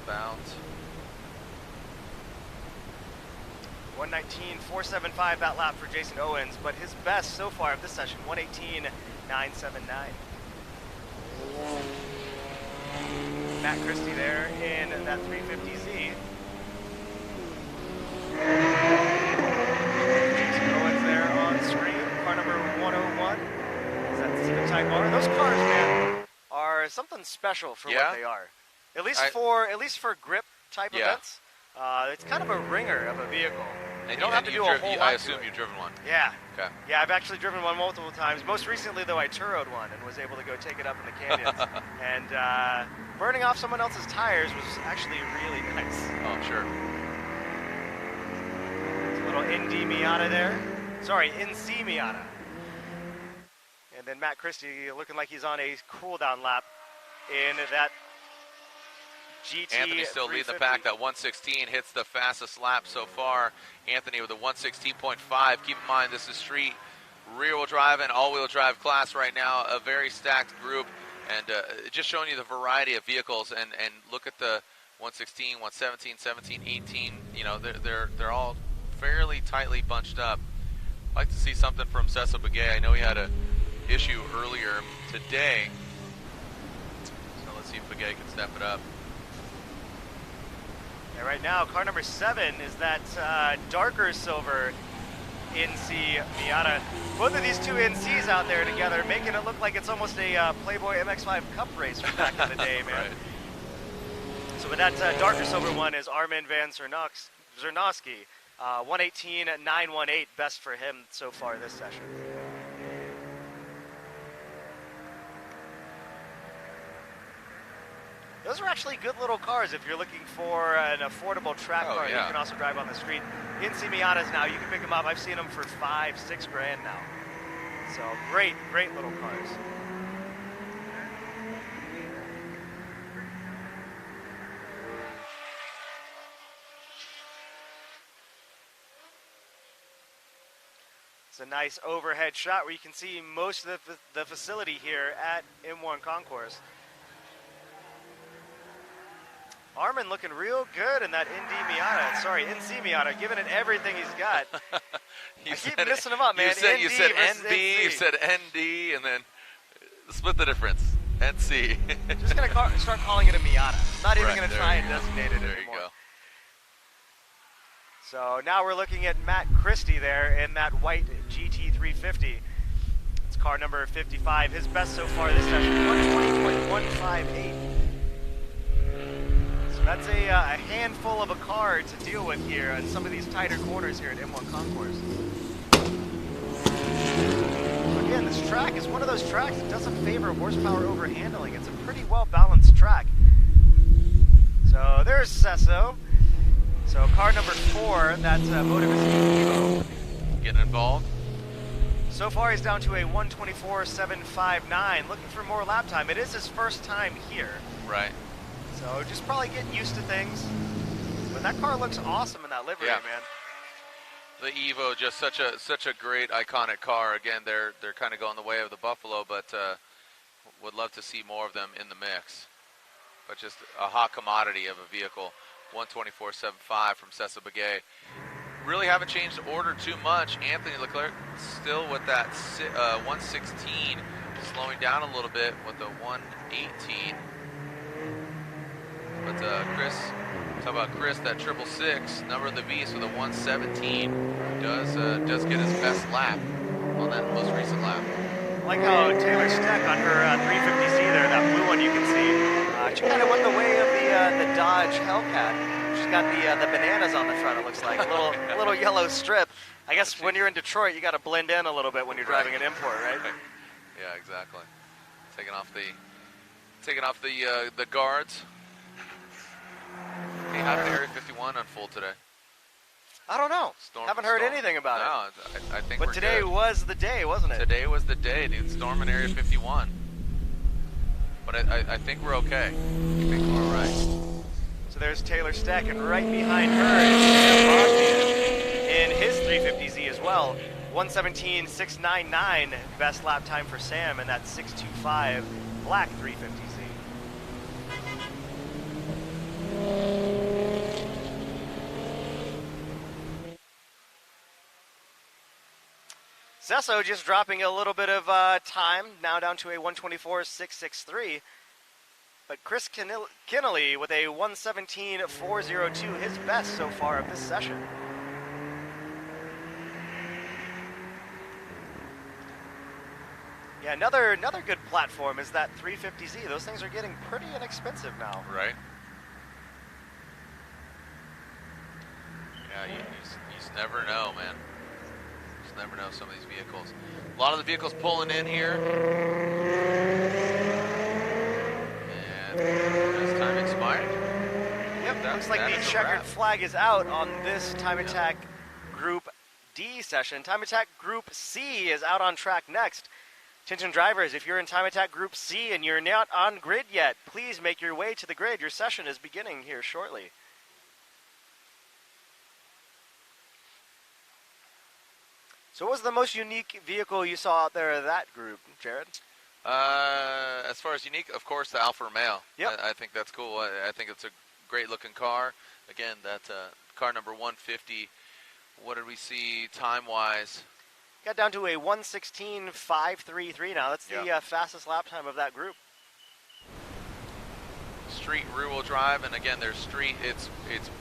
about. 1:19.475 that lap for Jason Owens, but his best so far of this session, 1:18.979. Matt Christie there in that 350Z. Jason Owens there on screen, car number 101. Is that Civic Type R? Those cars, man, are something special for what they are. At least for grip type events. It's kind of a ringer of a vehicle. You don't have to do a whole lot I to assume it. you've driven one. Yeah. Okay. Yeah, I've actually driven one multiple times. Most recently, though, I Turo'd one and was able to go take it up in the canyons. And burning off someone else's tires was actually really nice. Oh, sure. It's a little ND Miata there. Sorry, NC Miata. And then Matt Christie looking like he's on a cool-down lap in that GT. Anthony still leading the pack. That 116 hits the fastest lap so far. Anthony with a 116.5. Keep in mind, this is street rear-wheel drive and all-wheel drive class right now. A very stacked group, and just showing you the variety of vehicles. And look at the 116, 117, 17, 18. You know, they're all fairly tightly bunched up. I'd like to see something from Cecil Begay. I know he had a issue earlier today, so let's see if Begay can step it up. Yeah, right now, car number 7 is that darker silver NC Miata. Both of these two NCs out there together, making it look like it's almost a Playboy MX-5 Cup race from back in the day, man. Right. So with that darker silver one is Armin van Zernowski. 118.918, best for him so far this session. Those are actually good little cars if you're looking for an affordable track car that you can also drive on the street. NC Miatas now, you can pick them up. I've seen them for $5-6 grand now. So great little cars. It's a nice overhead shot where you can see most of the facility here at M1 Concourse. Armin looking real good in that NC Miata, giving it everything he's got. I keep missing him up, man. You said NB, you said ND, and then split the difference. NC. Just going to start calling it a Miata. Not even going to try and designate it there anymore. You go. So now we're looking at Matt Christie there in that white GT350. It's car number 55. His best so far this session, 120.158. So that's a handful of a car to deal with here on some of these tighter corners here at M1 Concourse. Again, this track is one of those tracks that doesn't favor horsepower over handling. It's a pretty well-balanced track. So there's Cesso. So car number 4, that's Motivation Evo. Getting involved. So far he's down to a 124.759, looking for more lap time. It is his first time here. Right. So just probably getting used to things. But that car looks awesome in that livery, man. The Evo, just such a great iconic car. Again, they're kind of going the way of the Buffalo, but would love to see more of them in the mix. But just a hot commodity of a vehicle. 124.75 from Cecil Begay. Really haven't changed the order too much. Anthony Leclerc still with that 116, slowing down a little bit with the 118. But Chris, talk about Chris, that 666, number of the beast with a 117, does get his best lap on that most recent lap. I like how Taylor Steck on her 350Z there, that blue one you can see. She kind of went the way of the Dodge Hellcat. She's got the bananas on the front, it looks like. A little yellow strip. I guess when you're in Detroit, you got to blend in a little bit when you're driving an import, right? Yeah, exactly. Taking off the guards. Hey, how did Area 51 unfold today? I don't know. Haven't heard anything about it. No, I think But today was the day, wasn't it? Today was the day, dude. Storm in Area 51. But I think we're okay. I think we're all right. So there's Taylor Steck, and right behind her is Sam Bosnian in his 350Z as well. 117.699, best lap time for Sam in that 625 black 350Z. Cesso just dropping a little bit of time, now down to a 124.663. But Chris Kinnelly with a 117.402, his best so far of this session. Yeah, another good platform is that 350Z. Those things are getting pretty inexpensive now. Right. Yeah, you Just never know, man. Just never know some of these vehicles. A lot of the vehicles pulling in here. And has time expired? Yep, That- looks like that the is a checkered wrap. flag is out on this Time Attack Group D session. Time Attack Group C is out on track next. Attention drivers, if you're in Time Attack Group C and you're not on grid yet, please make your way to the grid. Your session is beginning here shortly. So what was the most unique vehicle you saw out there of that group, Jared? As far as unique, of course, the Alfa Romeo. Yep. I think that's cool. I think it's a great looking car. Again, that's car number 150. What did we see time-wise? Got down to a 1:16.533 now. That's the fastest lap time of that group. Street rear-wheel drive, and again, there's street. It's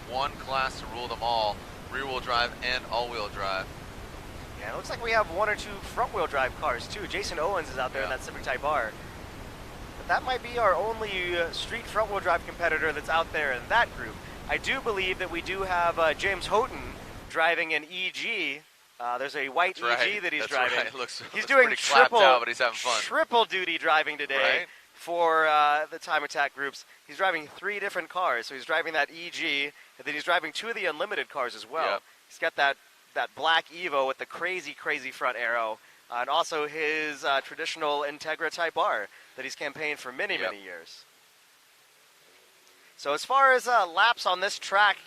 one class to rule them all: rear-wheel drive and all-wheel drive. Yeah, it looks like we have one or two front-wheel drive cars too. Jason Owens is out there in that Civic Type R. But that might be our only street front-wheel drive competitor that's out there in that group. I do believe that we do have James Houghton driving an EG. There's a white EG that he's driving. Right. Looks doing pretty clapped triple, out, but he's having fun. triple duty driving today Right. for the Time Attack groups. He's driving 3 different cars. So he's driving that EG, and then he's driving 2 of the Unlimited cars as well. Yep. He's got that black Evo with the crazy front arrow, and also his traditional Integra Type R that he's campaigned for many years. So as far as laps on this track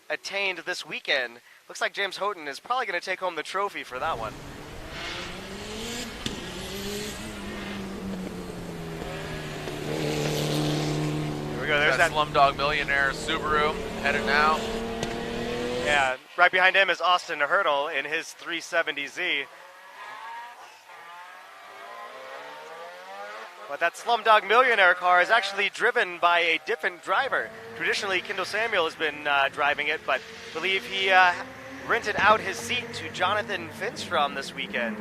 attained this weekend, looks like James Houghton is probably going to take home the trophy for that one. Here we go. There's that Slumdog Millionaire Subaru headed now. Yeah, right behind him is Austin Hurdle in his 370Z. But that Slumdog Millionaire car is actually driven by a different driver. Traditionally, Kendall Samuel has been driving it, but I believe he rented out his seat to Jonathan Finstrom this weekend.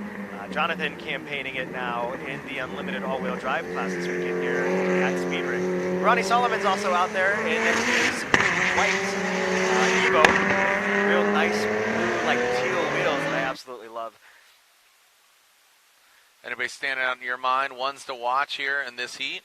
Jonathan campaigning it now in the Unlimited all-wheel drive class this weekend here at Speedring. Ronnie Solomon's also out there in his white Evo. Real nice blue, like teal wheels that I absolutely love. Anybody standing out in your mind, ones to watch here in this heat?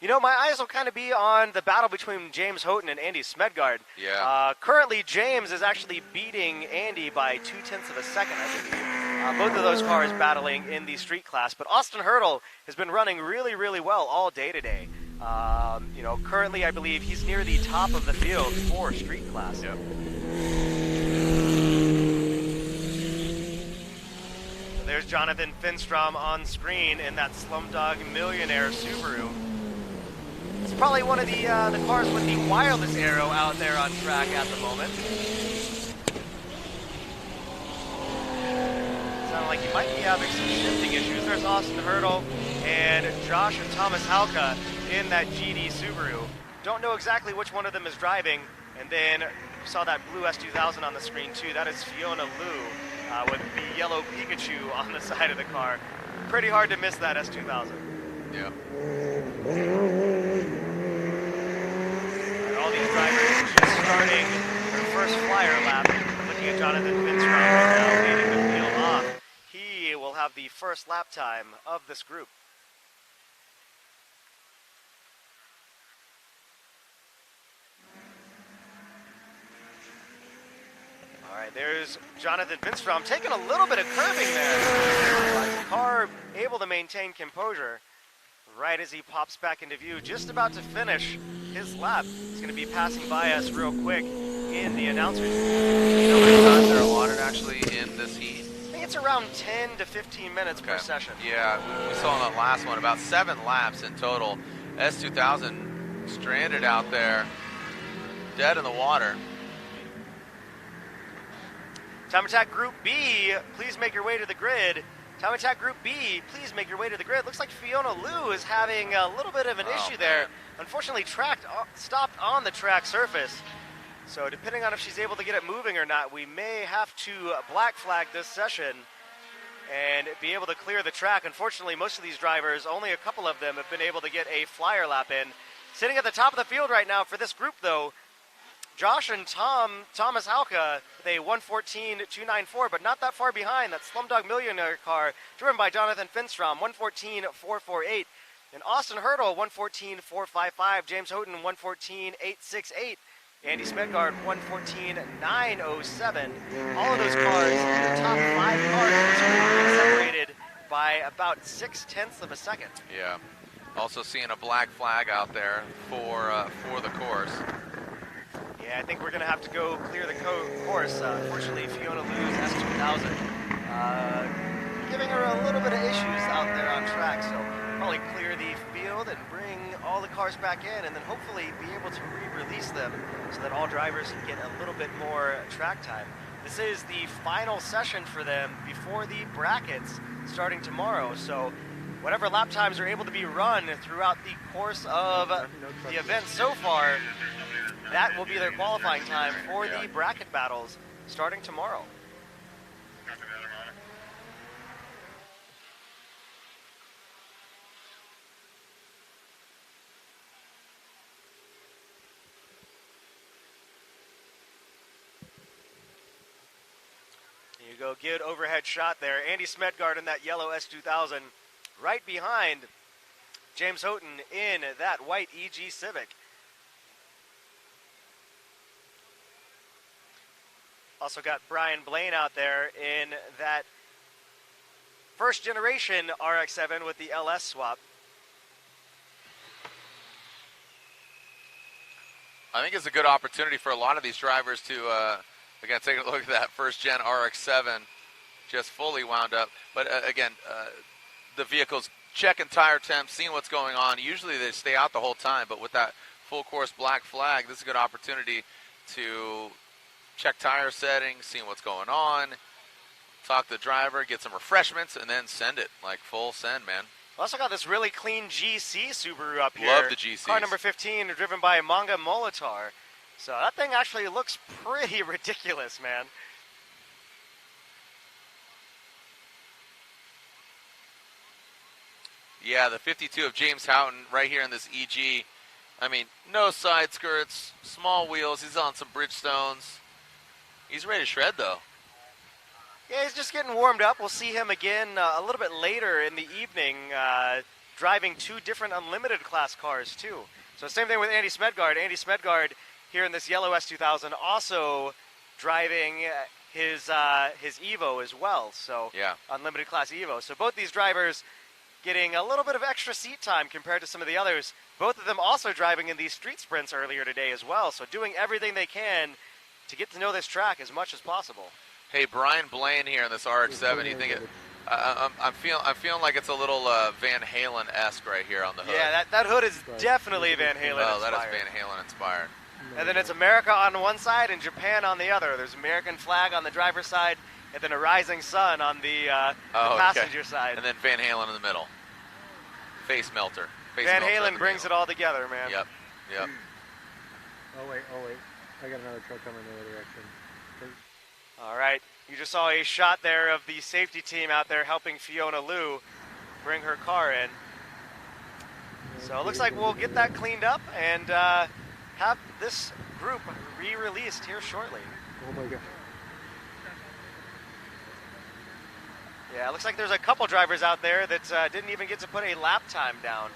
You know, my eyes will kind of be on the battle between James Houghton and Andy Smedgard. Yeah. Currently, James is actually beating Andy by 0.2 of a second, I believe. Both of those cars battling in the street class. But Austin Hurdle has been running really well all day today. You know, currently, I believe he's near the top of the field for street class. Yep. There's Jonathan Finstrom on screen in that Slumdog Millionaire Subaru. It's probably one of the cars with the wildest arrow out there on track at the moment. Sounded like he might be having some shifting issues. There's Austin Hurdle and Josh and Thomas Halka in that GD Subaru. Don't know exactly which one of them is driving. And then we saw that blue S2000 on the screen too. That is Fiona Liu with the yellow Pikachu on the side of the car. Pretty hard to miss that S2000. Yeah. All these drivers just starting their first flyer lap. Looking at Jonathan Finstrom right now, leading the field off. He will have the first lap time of this group. All right, there's Jonathan Finstrom taking a little bit of curbing there. The car able to maintain composure right as he pops back into view, just about to finish his lap. He's going to be passing by us real quick in the announcement. You know how many times they're allotted actually in this heat? I think it's around 10 to 15 minutes per session. Yeah, we saw in that last one about 7 laps in total. S2000 stranded out there, dead in the water. Time Attack Group B, please make your way to the grid. Time Attack Group B, please make your way to the grid. Looks like Fiona Liu is having a little bit of an issue there. Unfortunately, stopped on the track surface. So depending on if she's able to get it moving or not, we may have to black flag this session and be able to clear the track. Unfortunately, most of these drivers, only a couple of them have been able to get a flyer lap in. Sitting at the top of the field right now for this group, though, Josh and Thomas Hauke, with a 114.294, but not that far behind. That Slumdog Millionaire car, driven by Jonathan Finstrom, 114.448. And Austin Hurdle, 114.455. James Houghton, 114.868. Andy Smedgard, 114.907. All of those cars, the top 5 cars, are separated by about 0.6 of a second. Yeah. Also seeing a black flag out there for the course. Yeah, I think we're going to have to go clear the course. Unfortunately, Fiona Liu's S2000 giving her a little bit of issues out there on track, so probably clear the field and bring all the cars back in, and then hopefully be able to re-release them so that all drivers can get a little bit more track time. This is the final session for them before the brackets starting tomorrow, so whatever lap times are able to be run throughout the course of the event so far, that will be their qualifying time for the bracket battles starting tomorrow. There you go, good overhead shot there. Andy Smedgard in that yellow S2000, right behind James Houghton in that white EG Civic. Also got Brian Blaine out there in that first generation RX-7 with the LS swap. I think it's a good opportunity for a lot of these drivers to, again, take a look at that first gen RX-7 just fully wound up. But again, the vehicles checking tire temps, seeing what's going on. Usually they stay out the whole time, but with that full course black flag, this is a good opportunity to check tire settings, seeing what's going on, talk to the driver, get some refreshments, and then send it, like full send, man. Also got this really clean GC Subaru up here. Love the GCs. Car number 15, driven by Manga Molitar. So that thing actually looks pretty ridiculous, man. Yeah, the 52 of James Houghton right here in this EG. I mean, no side skirts, small wheels. He's on some Bridgestones. He's ready to shred, though. Yeah, he's just getting warmed up. We'll see him again a little bit later in the evening, driving 2 different Unlimited class cars, too. So same thing with Andy Smedgard. Andy Smedgard here in this yellow S2000, also driving his Evo as well. So yeah, Unlimited class Evo. So both these drivers getting a little bit of extra seat time compared to some of the others. Both of them also driving in these street sprints earlier today as well. So doing everything they can to get to know this track as much as possible. Hey, Brian Blaine here in this RX-7. You think I'm feeling like it's a little Van Halen-esque right here on the hood. Yeah, that hood is definitely Van Halen inspired. Oh, that is Van Halen inspired. And then it's America on one side and Japan on the other. There's American flag on the driver's side, and then a rising sun on the passenger side. And then Van Halen in the middle. Face melter. Van Halen brings it all together, man. Yep. Oh wait. I got another truck coming in the other direction. All right. You just saw a shot there of the safety team out there helping Fiona Liu bring her car in. So it looks like we'll get that cleaned up and have this group re-released here shortly. Oh my God. Yeah, it looks like there's a couple drivers out there that didn't even get to put a lap time down.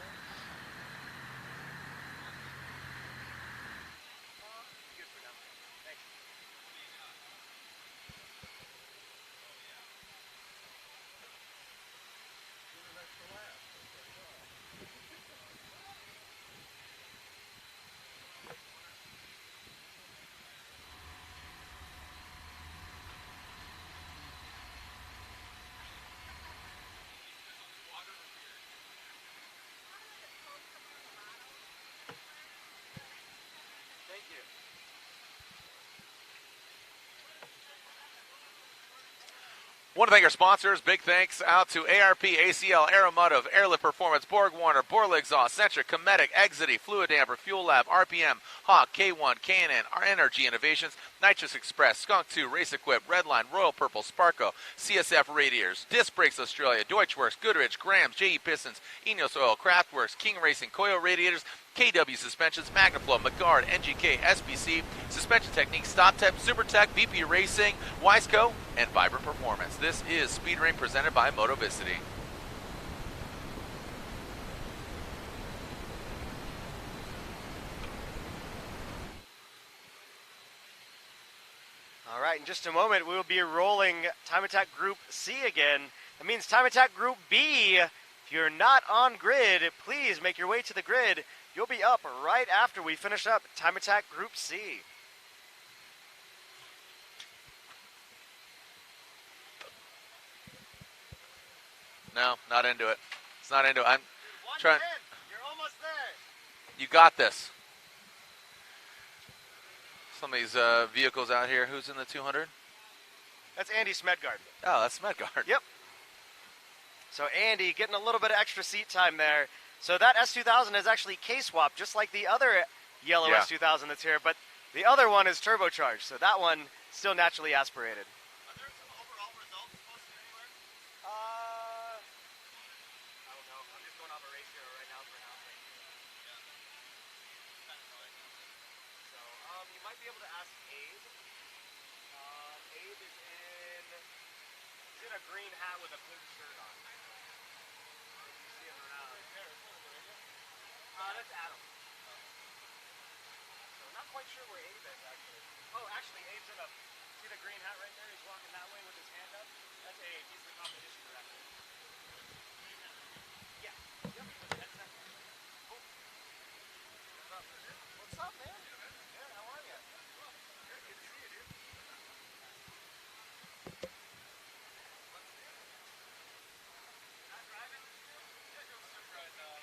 Want to thank our sponsors. Big thanks out to ARP, ACL, Aeromotive, Airlift Performance, Borg Warner, Borla Exhaust, Centric, Cometic, Exity, Fluid Damper, Fuel Lab, RPM, Hawk, K1, K&N, our Energy Innovations, Nitrous Express, Skunk 2, Race Equip, Redline, Royal Purple, Sparco, CSF Radiators, Disc Brakes Australia, Deutschworks, Goodrich, Grams, JE Pistons, Enos Oil, Craftworks, King Racing, Coil Radiators, KW Suspensions, Magnaflow, McGuard, NGK, SBC, Suspension Technique, Stop Tech, SuperTech, VP Racing, Wiseco, and Vibrant Performance. This is Speed Ring presented by Motovicity. All right, in just a moment, we will be rolling Time Attack Group C again. That means Time Attack Group B. If you're not on grid, please make your way to the grid. You'll be up right after we finish up Time Attack Group C. No, not into it. It's not into it. I'm One trying. You're almost there. You got this. Some of these vehicles out here. Who's in the 200? That's Andy Smedgard. Oh, that's Medgard. Yep. So Andy getting a little bit of extra seat time there. So that S2000 is actually K-swap, just like the other yellow Yeah. S2000 that's here, but the other one is turbocharged, so that one still naturally aspirated. Are there some overall results posted anywhere? I don't know. I'm just going off a race here right now for now. So you might be able to ask Abe. Abe is in a green hat with a pink shirt on. If you see him around. That's Adam. So not quite sure where Abe is actually. Oh, actually Abe's in a, see the green hat right there? He's walking that way with his hand up. That's Abe. He's the competition director. Yeah. Yep. That's him. Cool. What's up, man? Yeah, how are you? Good to see you, dude. Not driving? Yeah, go super right now.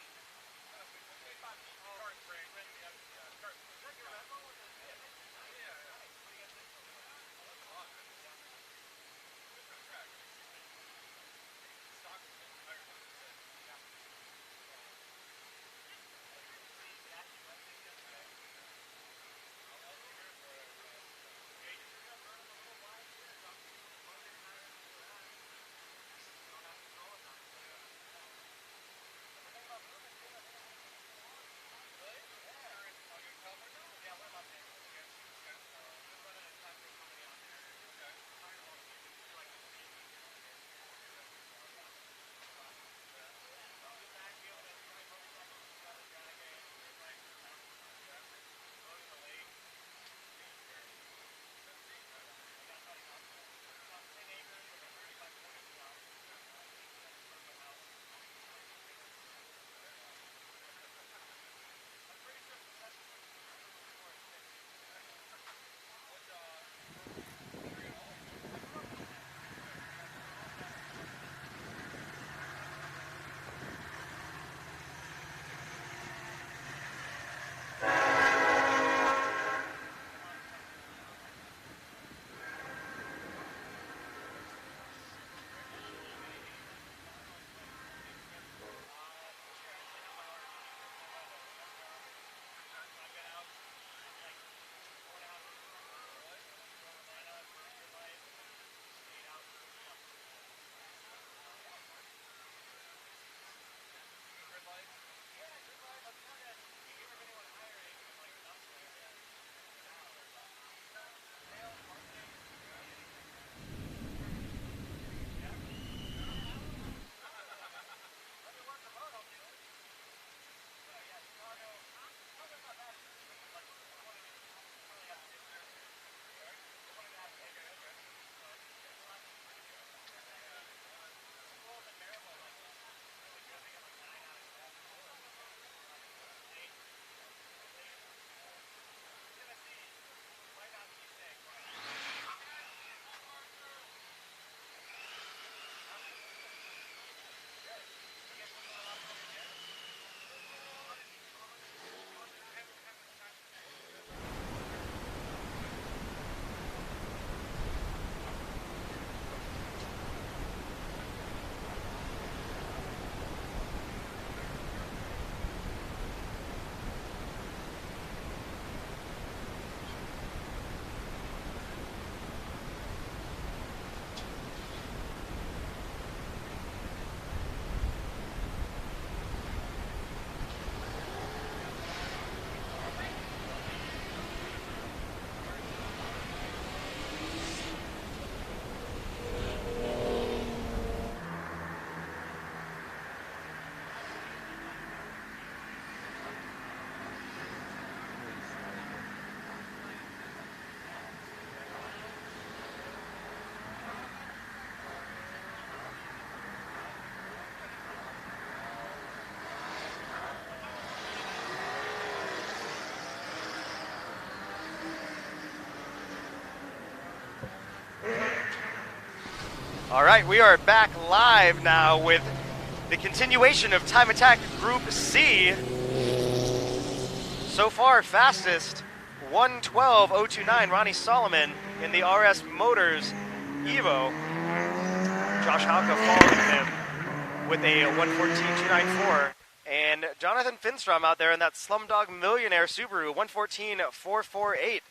All right, we are back live now with the continuation of Time Attack Group C. So far, fastest 1:12.029, Ronnie Solomon in the RS Motors Evo. Josh Hauka following him with a 1:14.294. And Jonathan Finstrom out there in that Slumdog Millionaire Subaru, 1:14.448.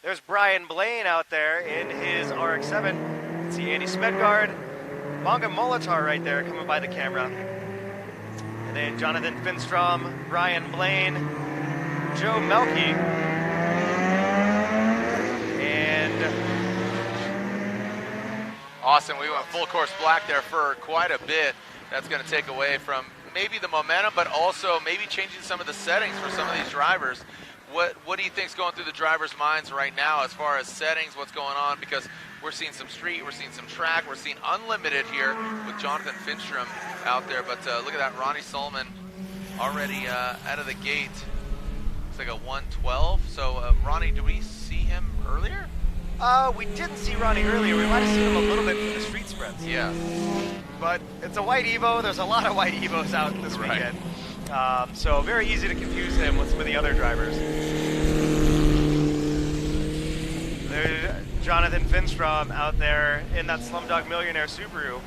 There's Brian Blaine out there in his RX-7. You can see Andy Smedgard, Manga Molitar right there coming by the camera. And then Jonathan Finstrom, Brian Blaine, Joe Melky, and Austin, we went full course black there for quite a bit. That's going to take away from maybe the momentum, but also maybe changing some of the settings for some of these drivers. What do you think's going through the drivers' minds right now as far as settings, what's going on? Because we're seeing some street, we're seeing some track, we're seeing unlimited here with Jonathan Finstrom out there. But look at that, Ronnie Solomon already out of the gate. It's like a 1:12. So Ronnie, did we see him earlier? We didn't see Ronnie earlier. We might have seen him a little bit from the street spreads. Yeah. But it's a white Evo. There's a lot of white Evos out this weekend. So very easy to confuse him with the other drivers. There's Jonathan Finstrom out there in that Slumdog Millionaire Subaru.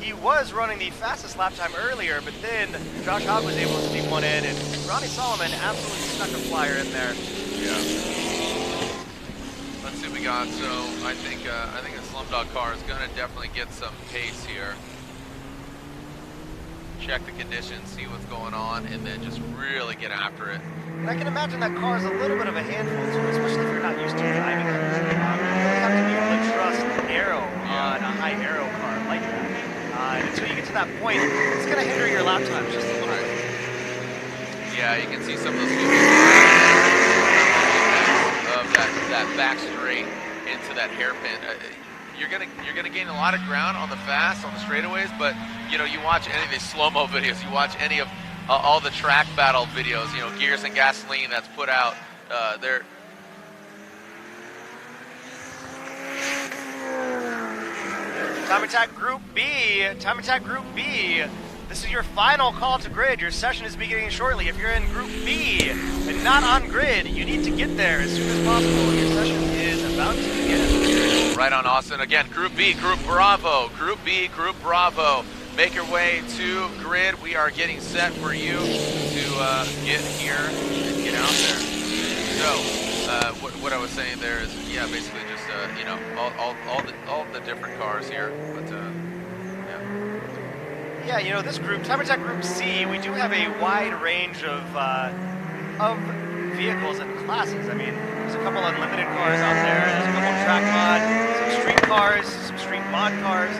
He was running the fastest lap time earlier, but then Josh Hogg was able to sneak one in, and Ronnie Solomon absolutely stuck a flyer in there. Yeah. Let's see what we got. So I think the Slumdog car is going to definitely get some pace here. Check the conditions, see what's going on, and then just really get after it. And I can imagine that car is a little bit of a handful too, especially if you're not used to driving it. You really have to be able to trust aero on a high aero car like that. And until you get to that point, it's going to hinder your lap times just a little bit. Yeah, you can see some of those of that back straight into that hairpin. You're gonna gain a lot of ground on the fast, on the straightaways, but you know, you watch any of these slow-mo videos, you watch any of all the track battle videos, you know, Gears and Gasoline that's put out. They're Time Attack Group B. Time Attack Group B. This is your final call to grid. Your session is beginning shortly. If you're in Group B and not on grid, you need to get there as soon as possible. Your session is about to begin. right on, Austin. Again, Group B, Group Bravo. Group B, Group Bravo. Make your way to grid. We are getting set for you to get here and get out there. So, what I was saying there is, yeah, basically just you know, all the different cars here, but yeah. Yeah, you know, this group, Time Attack Group C, we do have a wide range of vehicles and classes. I mean, there's a couple unlimited cars out there, there's a couple track mod, some street cars, some street mod cars.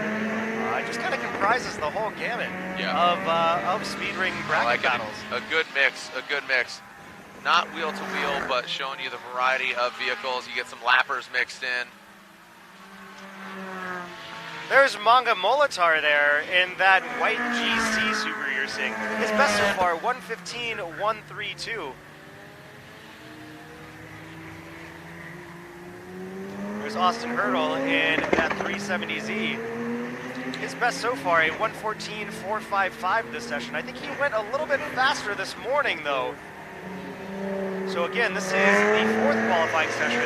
It just kind of comprises the whole gamut of speed ring bracket battles. A good mix. Not wheel to wheel, but showing you the variety of vehicles. You get some lappers mixed in. There's Manga Molitar there in that white GC Subaru you're seeing. His best so far, 1:15.132. There's Austin Hurdle in that 370Z. His best so far, a 1:14.455 this session. I think he went a little bit faster this morning, though. So again, this is the fourth qualifying session.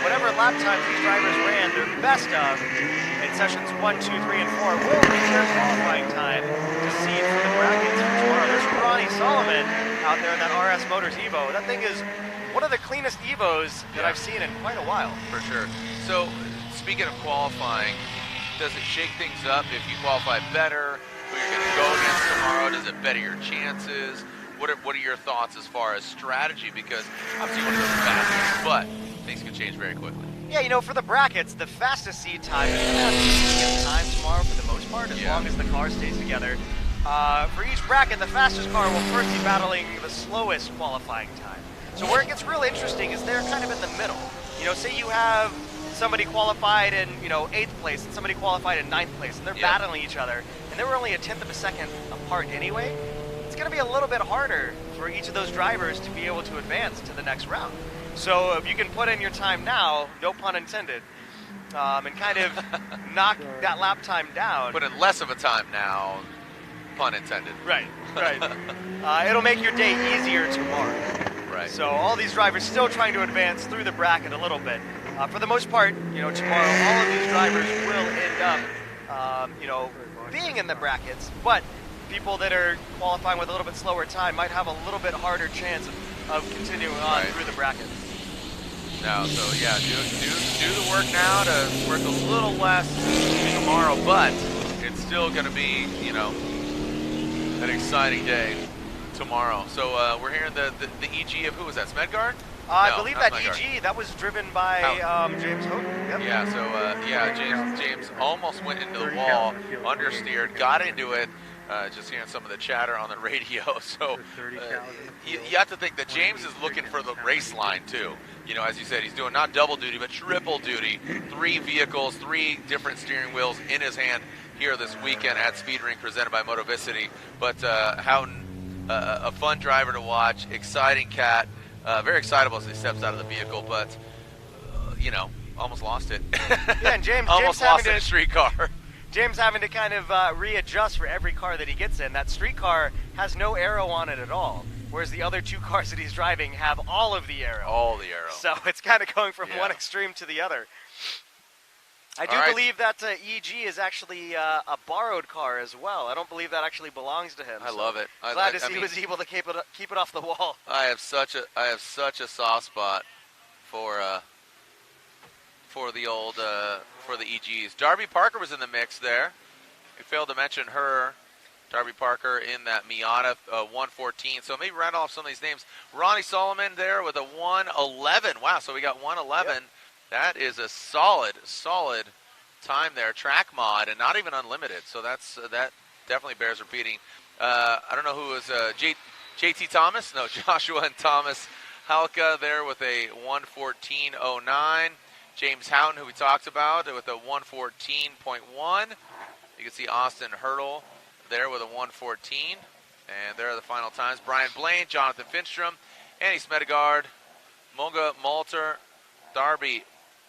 Whatever lap times these drivers ran their best of in sessions 1, 2, 3, and 4 will be their qualifying time to seed for the brackets for tomorrow. There's Ronnie Solomon out there in that RS Motors Evo. That thing is one of the cleanest Evos that I've seen in quite a while. For sure. So, speaking of qualifying, does it shake things up if you qualify better? Who you're going to go against tomorrow? Does it better your chances? What are your thoughts as far as strategy? Because obviously one of those fastest, but things can change very quickly. Yeah, you know, for the brackets, the fastest seed time is going to have the time tomorrow for the most part, as long as the car stays together. For each bracket, the fastest car will first be battling the slowest qualifying time. So where it gets real interesting is they're kind of in the middle. You know, say you have somebody qualified in, 8th place and somebody qualified in 9th place, and they're battling each other, and they were only a 1/10 of a second apart anyway. It's going to be a little bit harder for each of those drivers to be able to advance to the next round. So if you can put in your time now, no pun intended, and kind of knock that lap time down. But in less of a time now, pun intended. Right. It'll make your day easier tomorrow. Right. So all these drivers still trying to advance through the bracket a little bit. For the most part, tomorrow all of these drivers will end up, being in the brackets. But people that are qualifying with a little bit slower time might have a little bit harder chance of continuing on through the bracket. No, so yeah, do the work now to work a little less tomorrow, but it's still going to be, an exciting day tomorrow. So we're hearing the EG of, who was that, Smedgard? I believe that EG, that was driven by James Houghton. Yep. Yeah, so James almost went into the wall, understeered, got into it, just hearing some of the chatter on the radio. So you have to think that James is looking for the race line too. As you said, he's doing not double duty, but triple duty. 3 vehicles, 3 different steering wheels in his hand here this weekend at Speed Ring, presented by Motovicity. But Houghton, a fun driver to watch, exciting cat, very excitable as he steps out of the vehicle, but, almost lost it. Yeah, and James almost lost in a street car. James having to kind of readjust for every car that he gets in. That street car has no aero on it at all, whereas the other 2 cars that he's driving have all of the aero. All the aero. So it's kind of going from one extreme to the other. I do believe that EG is actually a borrowed car as well. I don't believe that actually belongs to him. I love it. Glad to see he was able to keep it off the wall. I have such a soft spot for the old for the EGs. Darby Parker was in the mix there. We failed to mention her. Darby Parker in that Miata 114. So maybe rattle off some of these names. Ronnie Solomon there with a 111. Wow, so we got 111. Yep. That is a solid time there. Track mod and not even unlimited. So that definitely bears repeating. I don't know who was JT Thomas. No, Joshua and Thomas Halka there with a 114.09. James Houghton, who we talked about, with a 114.1. You can see Austin Hurdle there with a 114. And there are the final times. Brian Blaine, Jonathan Finstrom, Andy Smedegard, Monga Malter, Darby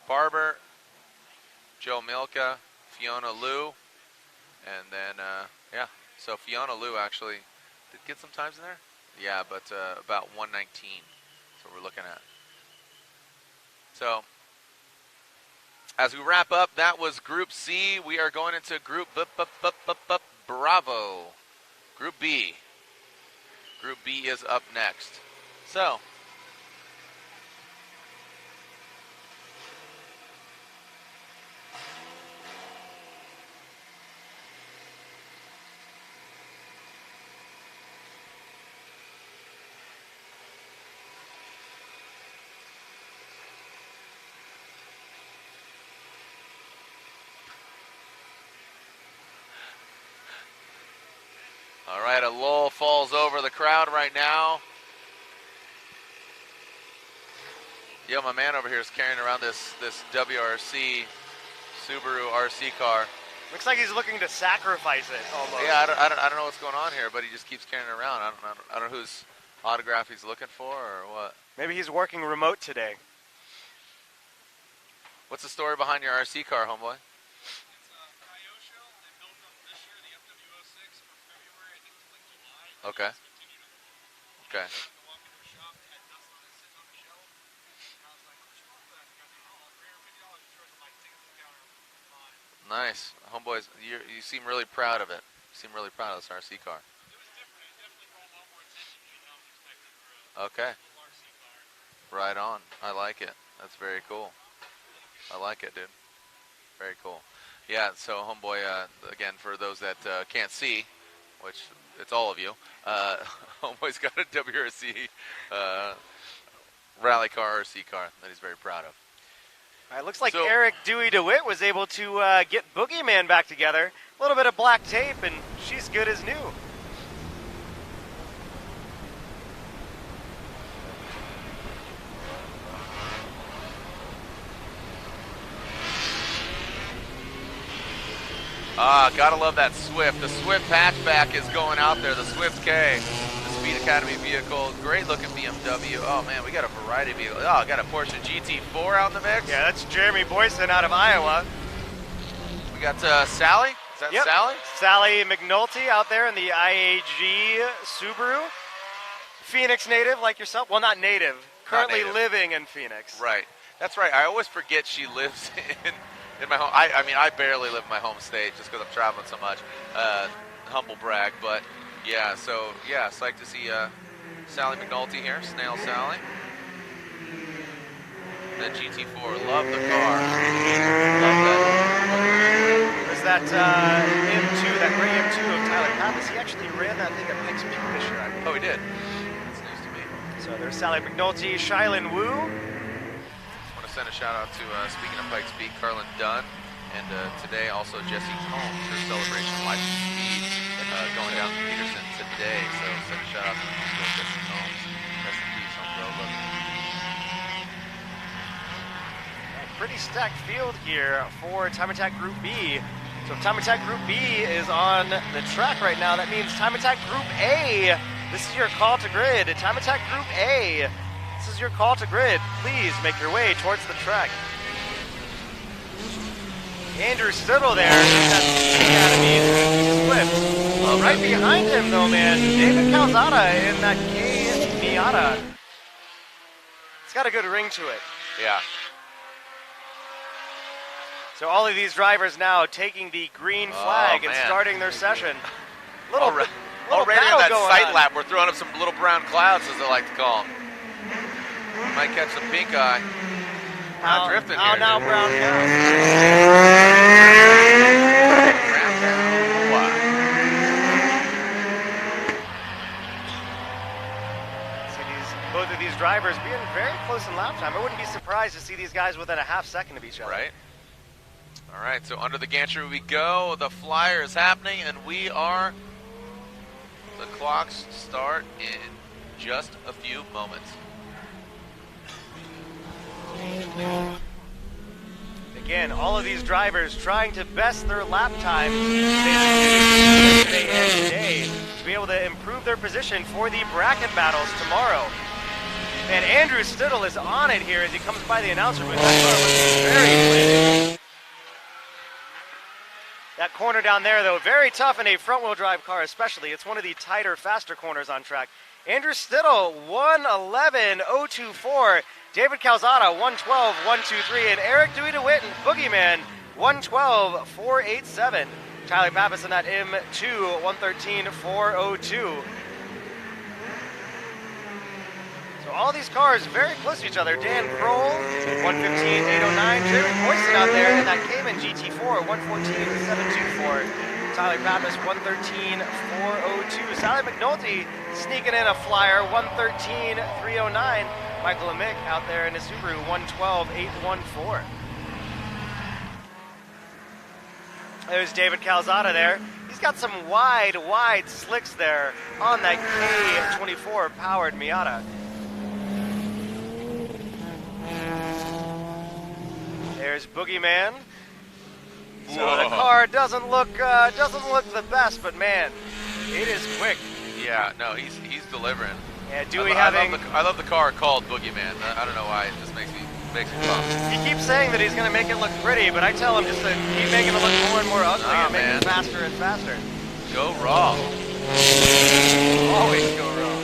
Barber, Joe Milka, Fiona Liu, and then, so Fiona Liu actually did get some times in there? Yeah, but about 119. That's what we're looking at. So, as we wrap up, that was Group C. We are going into Group Bravo. Group B. Group B is up next. So, all right, a lull falls over the crowd right now. Yeah, my man over here is carrying around this WRC Subaru RC car. Looks like he's looking to sacrifice it almost. Yeah, I don't know what's going on here, but he just keeps carrying it around. I don't know whose autograph he's looking for or what. Maybe he's working remote today. What's the story behind your RC car, homeboy? Okay. Okay. Nice. Homeboys, you seem really proud of it. You seem really proud of this RC car. Okay. Right on. I like it. That's very cool. I like it, dude. Very cool. Yeah, so homeboy, again, for those that can't see, which it's all of you, homeboy's got a WRC rally car, RC car that he's very proud of. All right, looks like Eric Dewey DeWitt was able to get Boogeyman back together. A little bit of black tape, and she's good as new. Ah, gotta love that Swift. The Swift hatchback is going out there. The Swift K. The Speed Academy vehicle. Great looking BMW. Oh man, we got a variety of vehicles. Oh, got a Porsche GT4 out in the mix. Yeah, that's Jeremy Boyson out of Iowa. We got Sally. Is that Yep. Sally? Sally McNulty out there in the IAG Subaru. Phoenix native like yourself. Well, not native. Currently native. living in Phoenix. Right. That's right. I always forget she lives in my home. I mean, I barely live in my home state just because I'm traveling so much. Humble brag, but yeah. So yeah, psyched to see Sally McNulty here, Snail Sally. That GT4, love the car. Love that. There's that M2, that gray M2 of Tyler Pappas. He actually ran that thing at Pikes Peak this year, I believe. Oh, he did. That's news to me. So there's Sally McNulty, Shylin Wu. Want to send a shout out to, speaking of Pikes Peak, Carlin Dunn, and today also Jesse Combs, her celebration of Life and Speed, going down to Peterson today. So send a shout out to Jesse Combs. Rest in peace, home bro. Love you. Pretty stacked field here for Time Attack Group B. So if Time Attack Group B is on the track right now, that means Time Attack Group A. This is your call to grid. Time Attack Group A. This is your call to grid. Please make your way towards the track. Andrew Stittle there in that Academy Swift. Love Right it. behind him though, man, David Calzada in that K Miata. It's got a good ring to it. Yeah. So all of these drivers now taking the green flag and man. starting their session. Little Already on battle that going sight on. lap, we're throwing up some little brown clouds, as they like to call them. Might catch some pink eye. Not drifting How here. now, dude. brown cow? Brown cow. Wow. See both of these drivers being very close in lap time. I wouldn't be surprised to see these guys within a half second of each other. Right. All right, so under the gantry we go. The flyer is happening, and we are. The clocks start in just a few moments. Again, all of these drivers trying to best their lap time yesterday and today to be able to improve their position for the bracket battles tomorrow. And Andrew Stittle is on it here as he comes by the announcer booth. That car looks very clean. That corner down there, though, very tough in a front-wheel drive car especially. It's one of the tighter, faster corners on track. Andrew Stittle, 111.024. David Calzada, 112.123. And Eric Dewey DeWitt and Boogeyman, 112.487. Tyler Pappas in that M2, 113.402. So all these cars very close to each other. Dan Kroll, 115.809. Jeremy Boyson out there in that Cayman GT4, 114.724. Tyler Pappas, 113.402. Sally McNulty sneaking in a flyer, 113.309. Michael Amick out there in a Subaru, 112.814. There's David Calzada there. He's got some wide slicks there on that K24 powered Miata. There's Boogeyman. So the car doesn't look the best, but man, it is quick. Yeah, no, he's delivering. Yeah, Dewey having. I love the car called Boogeyman. I don't know why. It just makes me pumped. He keeps saying that he's going to make it look pretty, but I tell him just to keep making it look more and more ugly and make it faster and faster. Go raw. Always go wrong.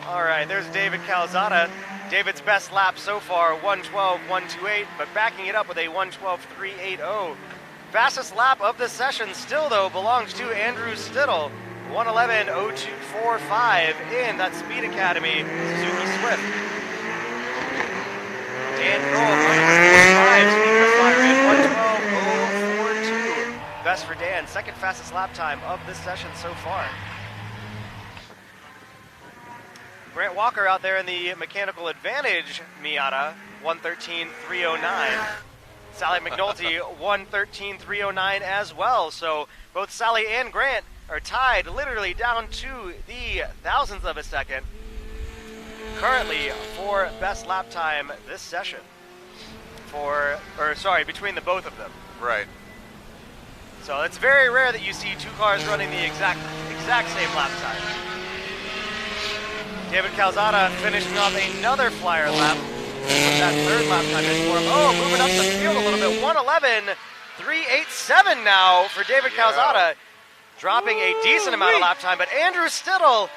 All right, there's David Calzada. David's best lap so far, 112.128, but backing it up with a 112.380. Fastest lap of the session still, though, belongs to Andrew Stittle, 111.0245 in that Speed Academy Suzuki Swift. Dan Kroll, 145, sneaking a flyer in, 112.042. Best for Dan, second fastest lap time of this session so far. Grant Walker out there in the Mechanical Advantage Miata, 113.309. Sally McNulty, 113.309 as well. So both Sally and Grant are tied literally down to the thousandth of a second currently for best lap time this session between the both of them. Right. So it's very rare that you see two cars running the exact same lap time. David Calzada finishing off another flyer lap. With that third lap time is for him. Oh, moving up the field a little bit. 1:11.387 now for David Calzada, dropping a decent amount of lap time. But Andrew Stittle,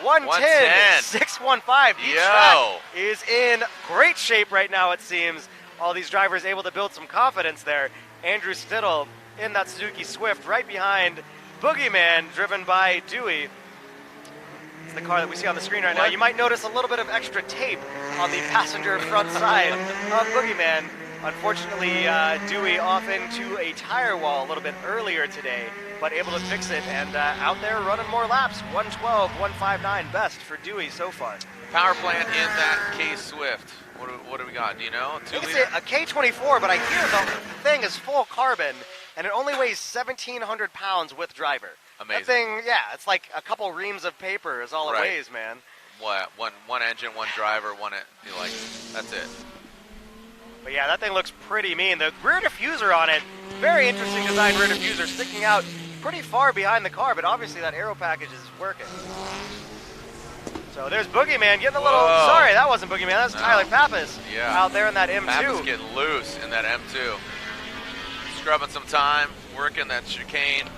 1:10.615. The track is in great shape right now, it seems. All these drivers able to build some confidence there. Andrew Stittle in that Suzuki Swift right behind Boogeyman, driven by Dewey. It's the car that we see on the screen right now. You might notice a little bit of extra tape on the passenger front side of Boogeyman. Unfortunately, Dewey off into a tire wall a little bit earlier today, but able to fix it and out there running more laps. 1:12.159 best for Dewey so far. Power plant in that K Swift. What do we got? Do you know? It's a K24, but I hear the thing is full carbon, and it only weighs 1,700 pounds with driver. Amazing. That thing, yeah, it's like a couple reams of paper is all it weighs, man. What? One engine, one driver, that's it. But yeah, that thing looks pretty mean. The rear diffuser on it, very interesting design rear diffuser, sticking out pretty far behind the car, but obviously that aero package is working. So there's Boogeyman getting a little, sorry, that wasn't Boogeyman, that's Tyler Pappas out there in that M2. Pappas getting loose in that M2. Scrubbing some time, working that chicane.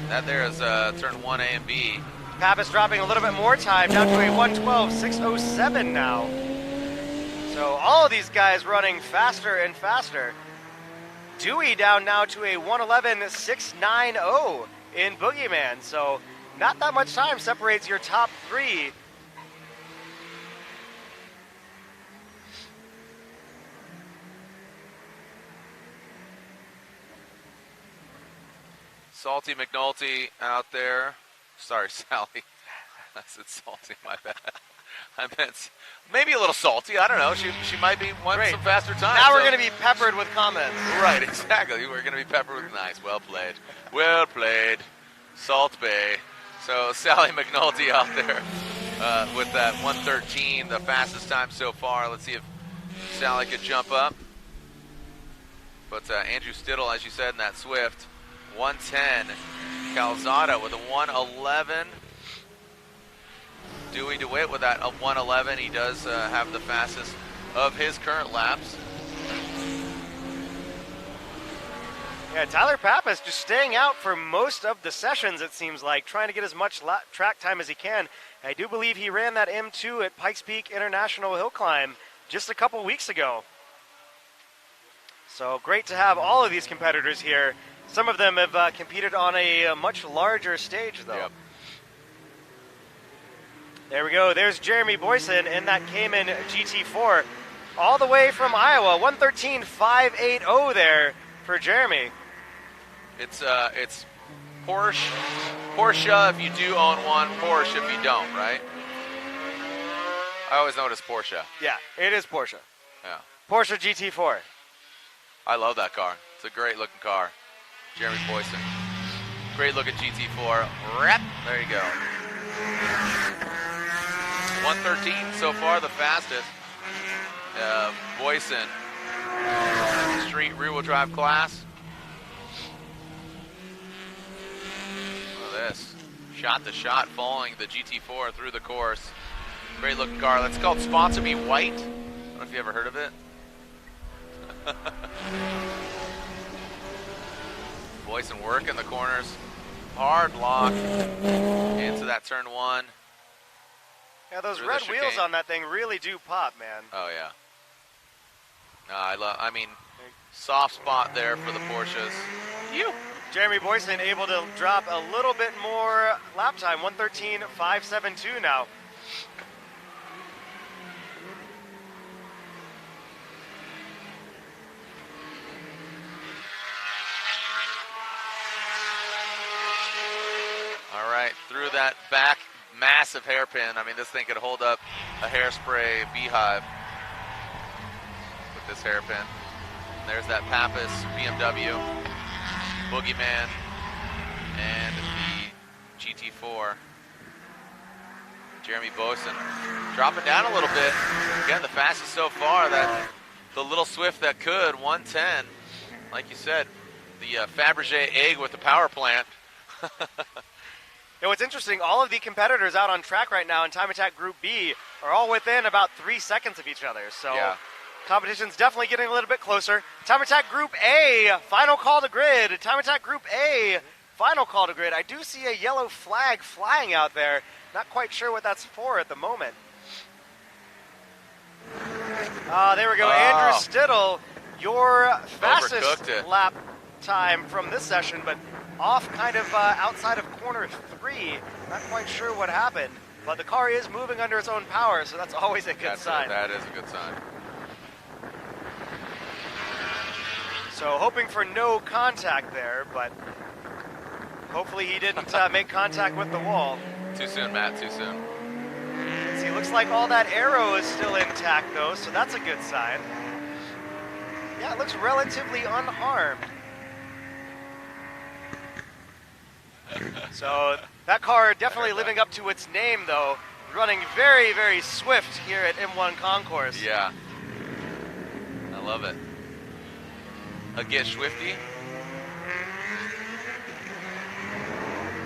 That there is turn 1A and B. Pappas dropping a little bit more time, down to a 1:12.607 now. So all of these guys running faster and faster. Dewey down now to a 1:11.690 in Boogeyman. So not that much time separates your top three. Salty McNulty out there. Sorry, Sally. I said salty, my bad. I meant maybe a little salty. I don't know. She might be wanting some faster time. Now we're going to be peppered with comments. Right, exactly. We're going to be peppered with nice. Well played. Well played. Salt Bay. So Sally McNulty out there with that 1:13, the fastest time so far. Let's see if Sally could jump up. But Andrew Stittle, as you said, in that Swift, 1:10. Calzada with a 1:11. Dewey DeWitt with that 1:11. He does have the fastest of his current laps. Yeah, Tyler Pappas just staying out for most of the sessions, it seems like, trying to get as much track time as he can. I do believe he ran that M2 at Pikes Peak International Hill Climb just a couple weeks ago. So great to have all of these competitors here. Some of them have competed on a much larger stage, though. Yep. There we go. There's Jeremy Boyson in that Cayman GT4, all the way from Iowa. 1:13.580 there for Jeremy. It's Porsche if you do own one, Porsche if you don't, right? I always know it as Porsche. Yeah, it is Porsche. Yeah. Porsche GT4. I love that car. It's a great looking car. Jeremy Boyson. Great looking GT4. There you go. 1:13 so far, the fastest. Boyson, street rear-wheel drive class. Look at this. Shot to shot, following the GT4 through the course. Great looking car. That's called Sponsor Me White. I don't know if you ever heard of it. Boyson working the corners. Hard lock into that turn 1. Yeah, those red wheels on that thing really do pop, man. Oh, yeah. I mean, soft spot there for the Porsches. Jeremy Boyson able to drop a little bit more lap time, 1:13.572 now. All right, through that back massive hairpin. I mean, this thing could hold up a hairspray beehive with this hairpin. And there's that Pappas BMW, Boogeyman, and the GT4. Jeremy Boyson dropping down a little bit. Again, the fastest so far. That the little Swift that could, 1:10. Like you said, the Fabergé egg with the power plant. You know, what's interesting, all of the competitors out on track right now in Time Attack Group B are all within about 3 seconds of each other. So Yeah. competition's definitely getting a little bit closer. Time Attack Group A, final call to grid. Time Attack Group A, final call to grid. I do see a yellow flag flying out there. Not quite sure what that's for at the moment. There we go. Oh. Andrew Stittle, your Overcooked fastest it. lap time from this session, but off kind of outside of corner 3. Not quite sure what happened, but the car is moving under its own power, so that's always a good sign. That is a good sign. So hoping for no contact there, but hopefully he didn't make contact with the wall. Too soon, Matt, too soon. See, looks like all that arrow is still intact though, so that's a good sign. Yeah, it looks relatively unharmed. So that car definitely living up to its name though, running very, very swift here at M1 Concourse. Yeah. I love it. A get Swifty.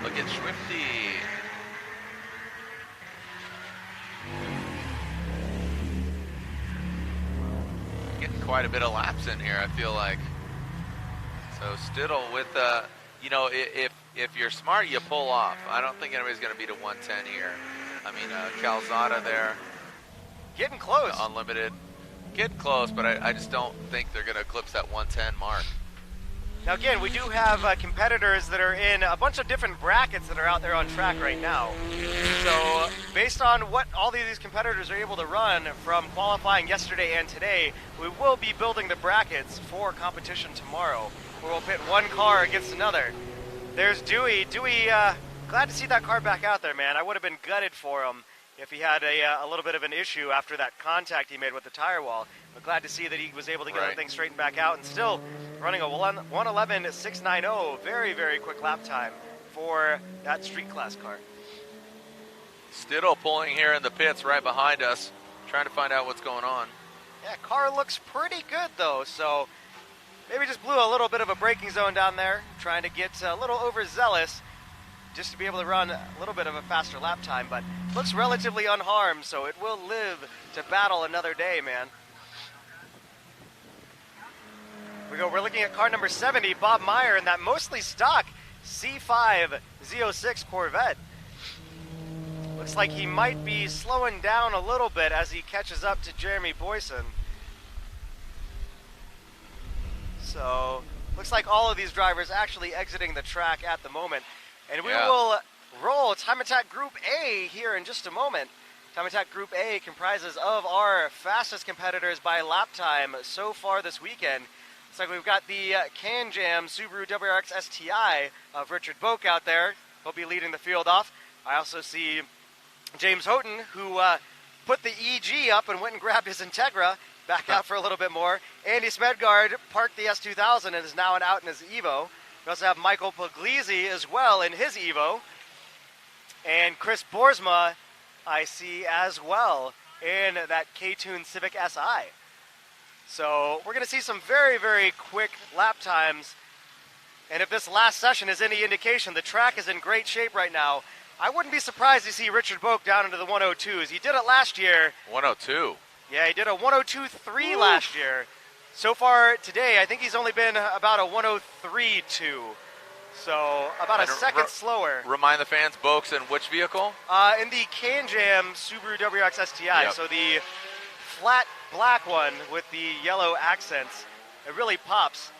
Look at Swifty. Getting quite a bit of laps in here, I feel like. So Stittle with you know, if you're smart, you pull off. I don't think anybody's going to beat a 110 here. I mean, Calzada there, Getting close. unlimited, getting close, but I just don't think they're going to eclipse that 110 mark. Now again, we do have competitors that are in a bunch of different brackets that are out there on track right now. So based on what all of these competitors are able to run from qualifying yesterday and today, we will be building the brackets for competition tomorrow, where we'll pit one car against another. There's Dewey. Dewey, glad to see that car back out there, man. I would have been gutted for him if he had a little bit of an issue after that contact he made with the tire wall. But glad to see that he was able to get everything straightened back out and still running a 1:11.690. Very, very quick lap time for that street class car. Stittle pulling here in the pits right behind us, trying to find out what's going on. Yeah, car looks pretty good though, so maybe just blew a little bit of a braking zone down there, trying to get a little overzealous just to be able to run a little bit of a faster lap time, but looks relatively unharmed, so it will live to battle another day, man. We're looking at car number 70, Bob Meyer, in that mostly stock C5 Z06 Corvette. Looks like he might be slowing down a little bit as he catches up to Jeremy Boyson. So, looks like all of these drivers actually exiting the track at the moment. And we will roll Time Attack Group A here in just a moment. Time Attack Group A comprises of our fastest competitors by lap time so far this weekend. Looks like we've got the Can-Jam Subaru WRX STI of Richard Boak out there. He'll be leading the field off. I also see James Houghton, who put the EG up and went and grabbed his Integra, back out for a little bit more. Andy Smedgard parked the S2000 and is now out in his Evo. We also have Michael Puglisi as well in his Evo. And Chris Boersma, I see as well in that K-Tune Civic SI. So we're going to see some very, very quick lap times. And if this last session is any indication, the track is in great shape right now. I wouldn't be surprised to see Richard Boak down into the 102s. He did it last year. 102. Yeah, he did a 102.3 last year. So far today, I think he's only been about a 103.2. So about a second slower. Remind the fans, Boak's in which vehicle? In the Can-Jam Subaru WRX STI. So the flat black one with the yellow accents. It really pops.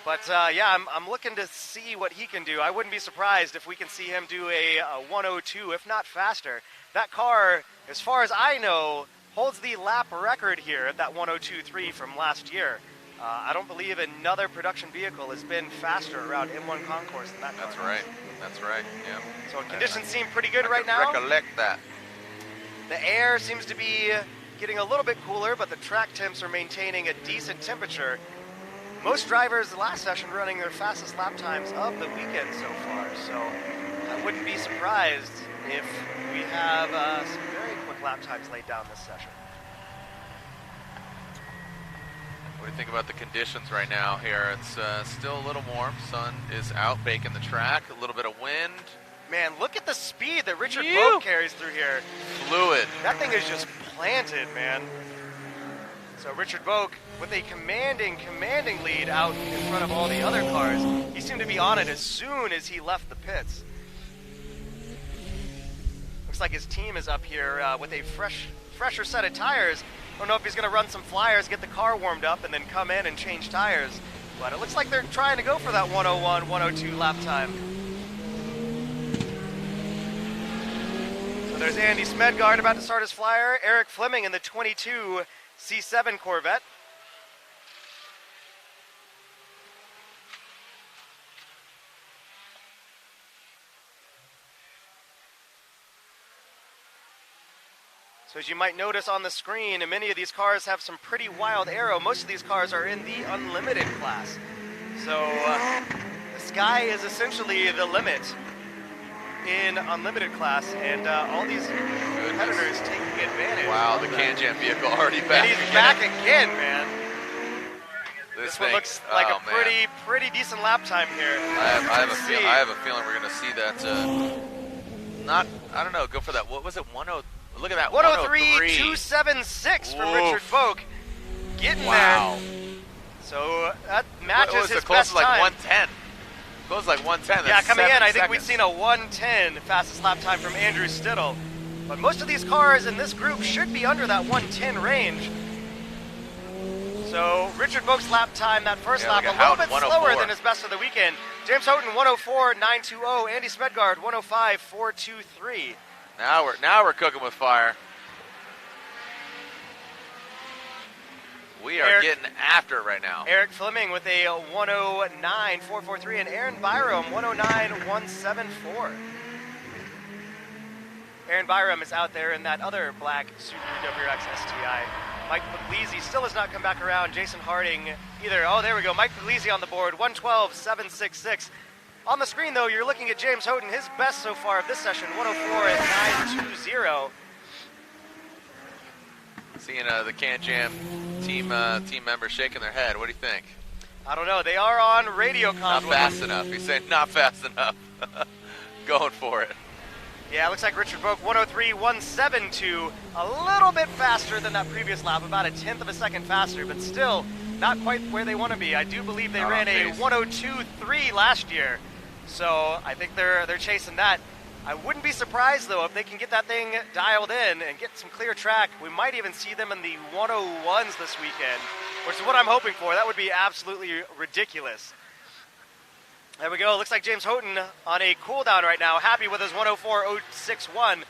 But yeah, I'm looking to see what he can do. I wouldn't be surprised if we can see him do a 102, if not faster. That car, as far as I know, holds the lap record here at that 102.3 from last year. I don't believe another production vehicle has been faster around M1 Concourse than that car. That's right. That's right. Yeah. So conditions seem pretty good I right can now. recollect that. The air seems to be getting a little bit cooler, but the track temps are maintaining a decent temperature. Most drivers last session running their fastest lap times of the weekend so far, so I wouldn't be surprised if we have some very quick lap times laid down this session. What do you think about the conditions right now here? It's still a little warm. Sun is out, baking the track. A little bit of wind. Man, look at the speed that Richard Phew. Boak carries through here. Fluid. That thing is just planted, man. So Richard Boak with a commanding lead out in front of all the other cars. He seemed to be on it as soon as he left the pits. Looks like his team is up here with a fresher set of tires. Don't know if he's going to run some flyers, get the car warmed up, and then come in and change tires. But it looks like they're trying to go for that 101, 102 lap time. So there's Andy Smedgard about to start his flyer. Eric Fleming in the 22 C7 Corvette. So as you might notice on the screen, many of these cars have some pretty wild aero. Most of these cars are in the unlimited class. So the sky is essentially the limit in unlimited class, and all these competitors taking advantage. Wow, the Can-Jam vehicle already back. And he's back again, man. This one thing, looks like a man. pretty decent lap time here. I have a feeling we're going to see that. I don't know. Go for that. What was it? 10. Look at that. 103.276 from Oof. Richard Boak. Getting Wow. there. So that What matches was his it? Close best to like time. 110. Close to like 110. Yeah, That's coming in, 7 I think we'd seconds. seen a 110 fastest lap time from Andrew Stittle. But most of these cars in this group should be under that 110 range. So Richard Boak's lap time, that first lap, look a at little bit Houghton, slower 104. than his best of the weekend. James Houghton, 104.920. Andy Smedgard, 105.423. Now we're cooking with fire. We are getting after it right now. Eric Fleming with a 109.443 and Aaron Byram 109.174. Aaron Byram is out there in that other black Subaru WRX STI. Mike Puglisi still has not come back around. Jason Harding either. Oh, there we go. Mike Puglisi on the board, 112.766. On the screen, though, you're looking at James Houghton, his best so far of this session, 104.920. Seeing the Can-Jam team members shaking their head. What do you think? I don't know. They are on radio Not comms. fast enough. He's saying not fast enough. Going for it. Yeah, it looks like Richard Boak 103.172, a little bit faster than that previous lap, about 1/10 of a second faster, but still not quite where they want to be. I do believe they Not ran on a pace. 102.3 last year, so I think they're chasing that. I wouldn't be surprised though if they can get that thing dialed in and get some clear track. We might even see them in the 101s this weekend, which is what I'm hoping for. That would be absolutely ridiculous. There we go. Looks like James Houghton on a cool down right now, happy with his 104.061.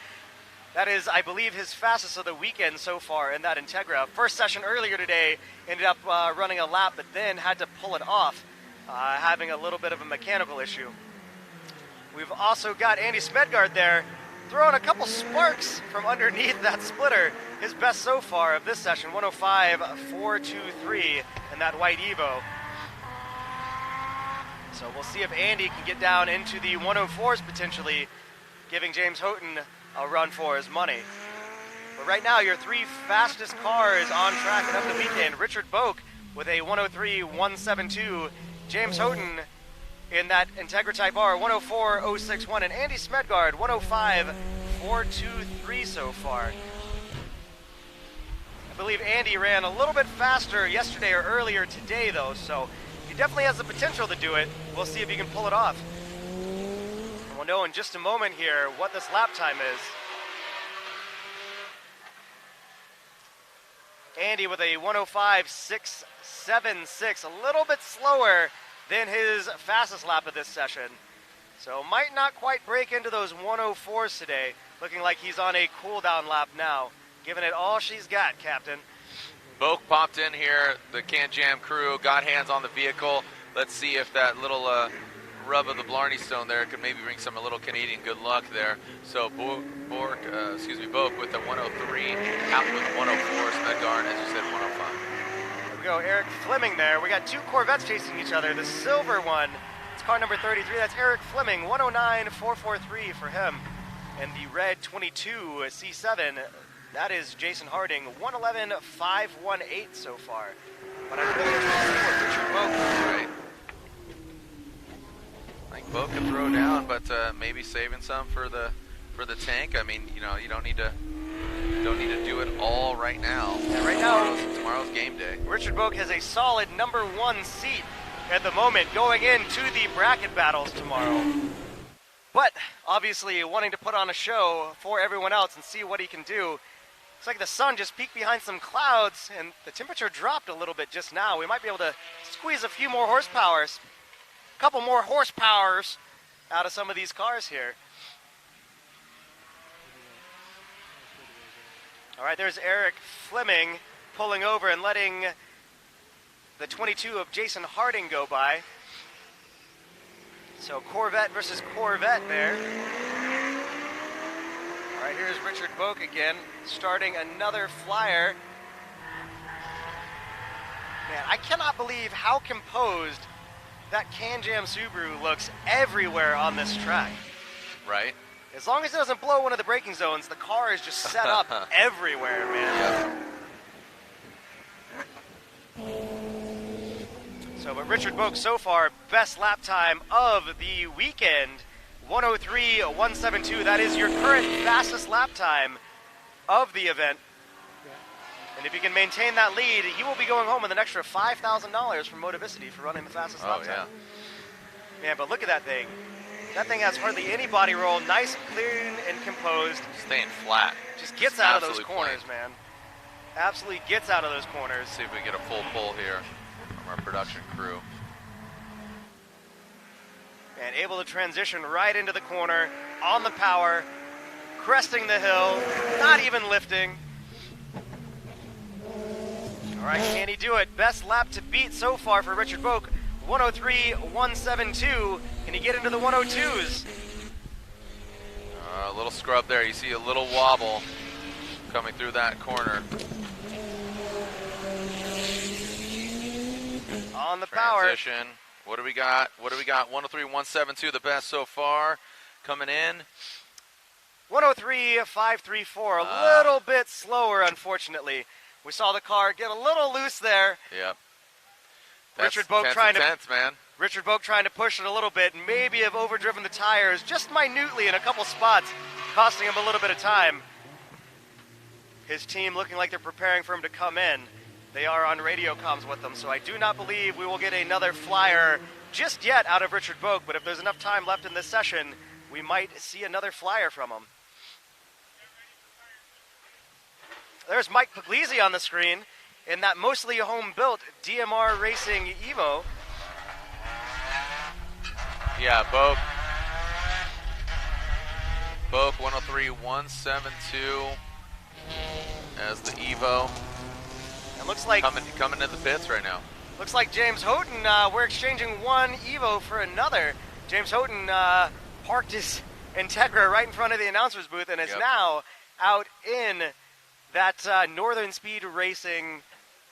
That is, I believe, his fastest of the weekend so far in that Integra. First session earlier today, ended up running a lap, but then had to pull it off, having a little bit of a mechanical issue. We've also got Andy Smedgard there, throwing a couple sparks from underneath that splitter. His best so far of this session, 105.423 in that white Evo. So we'll see if Andy can get down into the 104s potentially, giving James Houghton a run for his money. But right now, your three fastest cars on track and of the weekend, Richard Boak with a 103.172, James Houghton in that Integra Type R, 104.061, and Andy Smedgard, 105.423 so far. I believe Andy ran a little bit faster yesterday or earlier today, though, so he definitely has the potential to do it. We'll see if he can pull it off. And we'll know in just a moment here what this lap time is. Andy with a 105.676, a little bit slower than his fastest lap of this session. So might not quite break into those 104s today. Looking like he's on a cool down lap now. Giving it all she's got, Captain. Boak popped in here. The Can-Jam crew got hands on the vehicle. Let's see if that little rub of the Blarney Stone there could maybe bring some a little Canadian good luck there. So Boak with the 103, out with 104, Smedgard, as you said, 105. There we go, Eric Fleming there. We got two Corvettes chasing each other. The silver one, it's car number 33. That's Eric Fleming, 109.443 for him. And the red 22 C7, That is Jason Harding, 111.518 so far. But I'm really interested to see what Richard Boak. Right. I think Boak can throw down, but maybe saving some for the tank. I mean, you don't need to do it all right now. Yeah, right now, tomorrow's game day. Richard Boak has a solid number 1 seat at the moment going into the bracket battles tomorrow. But obviously wanting to put on a show for everyone else and see what he can do. Looks like the sun just peeked behind some clouds and the temperature dropped a little bit just now. We might be able to squeeze a few more horsepowers, a couple more horsepowers out of some of these cars here. All right, there's Eric Fleming pulling over and letting the 22 of Jason Harding go by. So Corvette versus Corvette there. All right, here's Richard Boak again, starting another flyer. Man, I cannot believe how composed that Can-Jam Subaru looks everywhere on this track. Right. As long as it doesn't blow one of the braking zones, the car is just set up everywhere, man. Yep. So, but Richard Boak so far, best lap time of the weekend, 103.172. That is your current fastest lap time of the event. And if you can maintain that lead, he will be going home with an extra $5,000 from Motivicity for running the fastest lap time. Man, but look at that thing. That thing has hardly any body roll, nice, clean, and composed. Staying flat. Just gets out of those corners, man. Absolutely gets out of those corners. See if we get a full pull here from our production crew. And able to transition right into the corner, on the power, cresting the hill, not even lifting. All right, can he do it? Best lap to beat so far for Richard Boak, 103.172. Can he get into the 102s? A little scrub there. You see a little wobble coming through that corner. On the power. Transition. What do we got? 103.172, the best so far. Coming in. 103.534. A little bit slower, unfortunately. We saw the car get a little loose there. Yep. Richard Boak trying Richard Boak trying to push it a little bit, maybe have overdriven the tires just minutely in a couple spots, costing him a little bit of time. His team looking like they're preparing for him to come in. They are on radio comms with them, so I do not believe we will get another flyer just yet out of Richard Boak, but if there's enough time left in this session, we might see another flyer from him. There's Mike Puglisi on the screen in that mostly home-built DMR Racing Evo. Yeah, Boak 103.172 as the Evo. It looks like coming to the pits right now. Looks like James Houghton, we're exchanging one Evo for another. James Houghton parked his Integra right in front of the announcer's booth and is now out in that Northern Speed Racing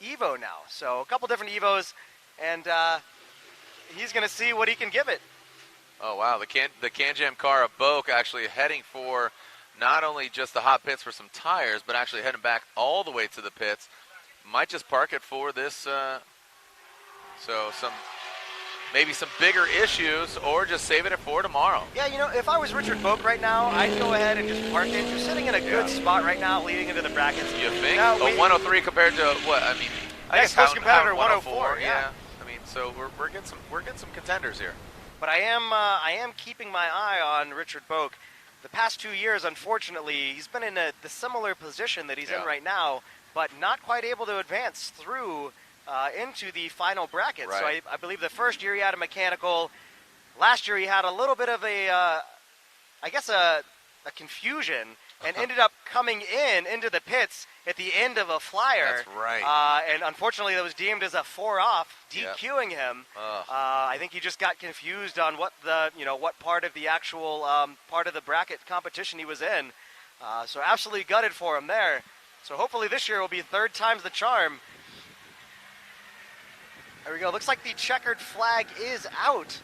Evo now. So a couple different Evos, and he's going to see what he can give it. Oh, wow. The Can-Jam car of Boak actually heading for not only just the hot pits for some tires, but actually heading back all the way to the pits. Might just park it for this, so maybe some bigger issues, or just saving it for tomorrow. Yeah, you know, if I was Richard Boak right now, I'd go ahead and just park it. You're sitting in a good spot right now, leading into the brackets. You think? 103 compared to what? I mean, next close competitor 104. Yeah. I mean, so we're getting some contenders here. But I am keeping my eye on Richard Boak. The past 2 years, unfortunately, he's been in the similar position that he's in right now, but not quite able to advance through into the final bracket. Right. So I believe the first year he had a mechanical. Last year he had a little bit of a confusion and ended up coming into the pits at the end of a flyer. That's right. And unfortunately that was deemed as a 4-off, DQing him. I think he just got confused on what part of the actual part of the bracket competition he was in. So absolutely gutted for him there. So hopefully this year will be third time's the charm. There we go. Looks like the checkered flag is out.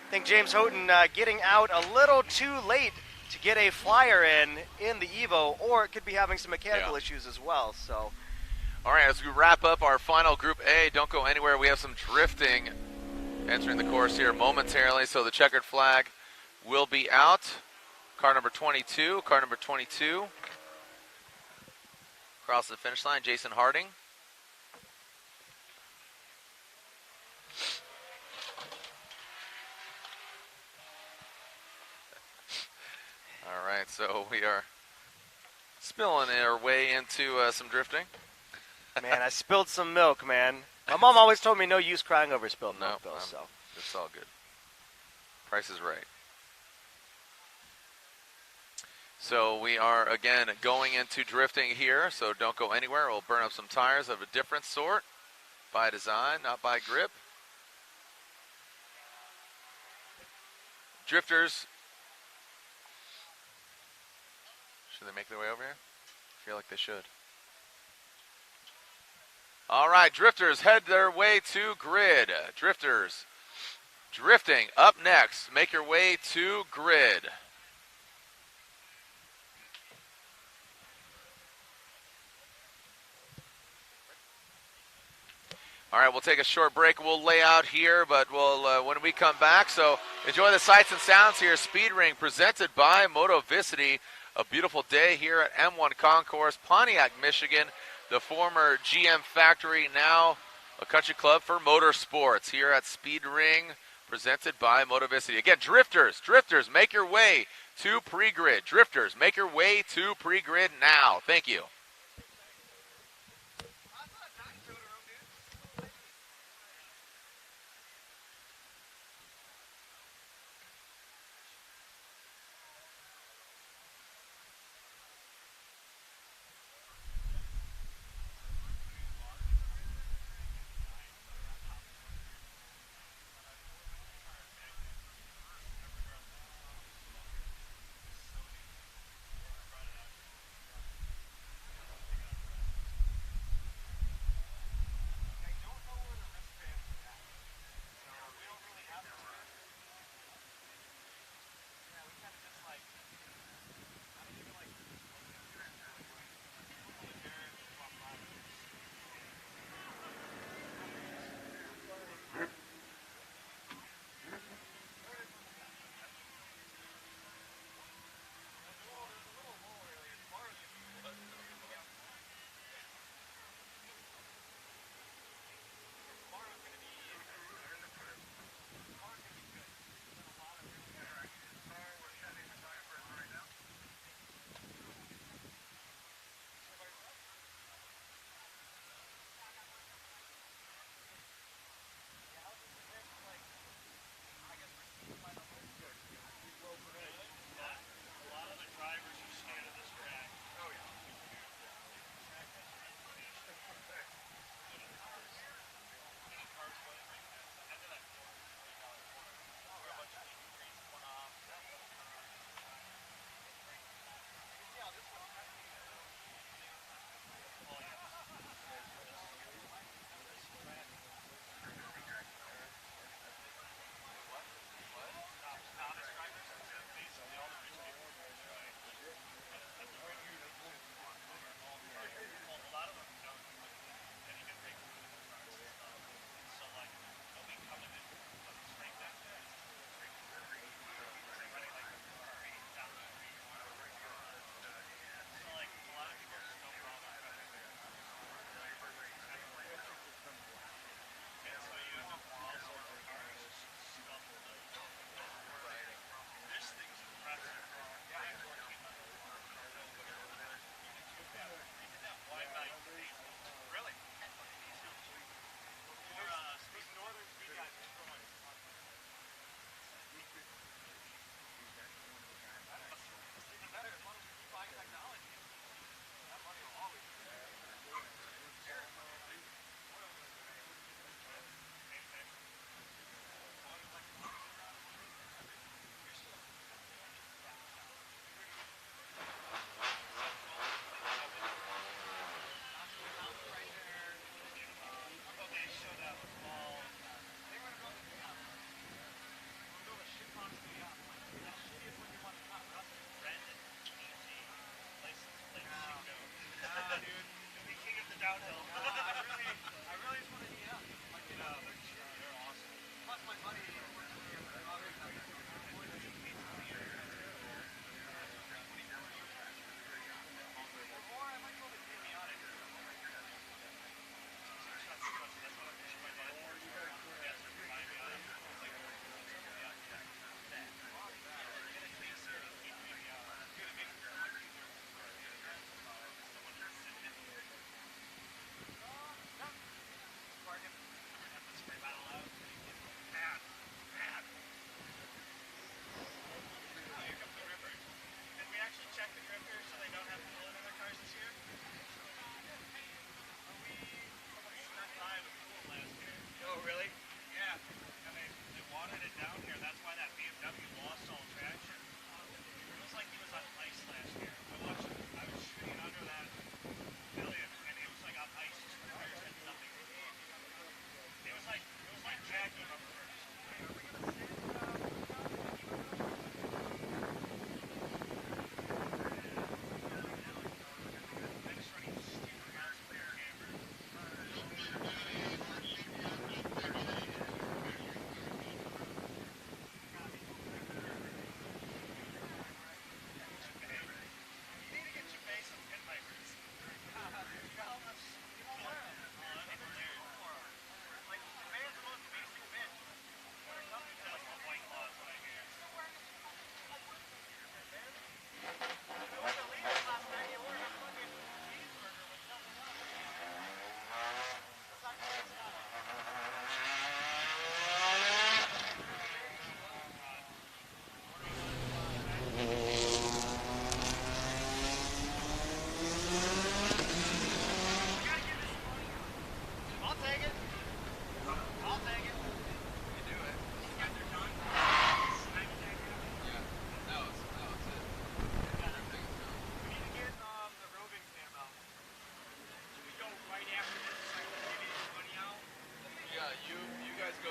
I think James Houghton getting out a little too late to get a flyer in the Evo, or it could be having some mechanical Yeah. issues as well. So, All right, as we wrap up our final Group A, don't go anywhere. We have some drifting entering the course here momentarily, so the checkered flag will be out. Car number 22, across the finish line, Jason Harding. All right, so we are spilling our way into some drifting. man, I spilled some milk, man. My mom always told me no use crying over spilled No, milk, Bill. So it's all good. Price is right. So we are, again, going into drifting here, so don't go anywhere. We'll burn up some tires of a different sort, by design, not by grip. Drifters, should they make their way over here? I feel like they should. All right, drifters head their way to grid. Drifters drifting up next. Make your way to grid. All right, we'll take a short break. We'll lay out here, but we'll when we come back. So enjoy the sights and sounds here. Speed Ring presented by Motovicity. A beautiful day here at M1 Concourse, Pontiac, Michigan. The former GM factory, now a country club for motorsports here at Speed Ring, presented by Motovicity. Again, drifters, make your way to pre-grid. Drifters, make your way to pre-grid now. Thank you.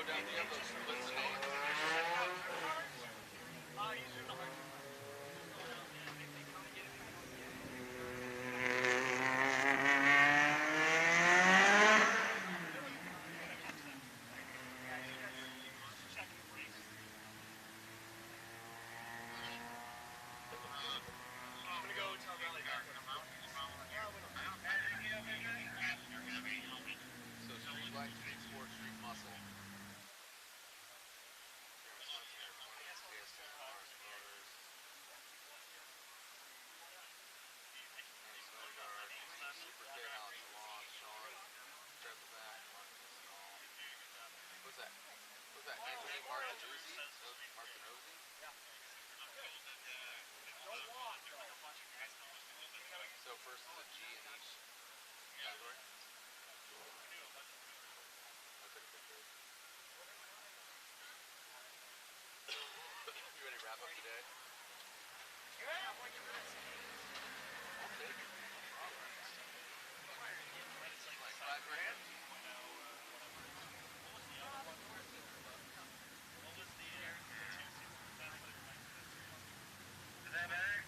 down the other splits and all. So Street Black Street Sport Street Muscle. What's that? What's that? Anthony Martinuzzi? Martinuzzi? So first is a G in each category? I took a picture. You ready to wrap up today? I'll take it. Like $5 grand? Is that better?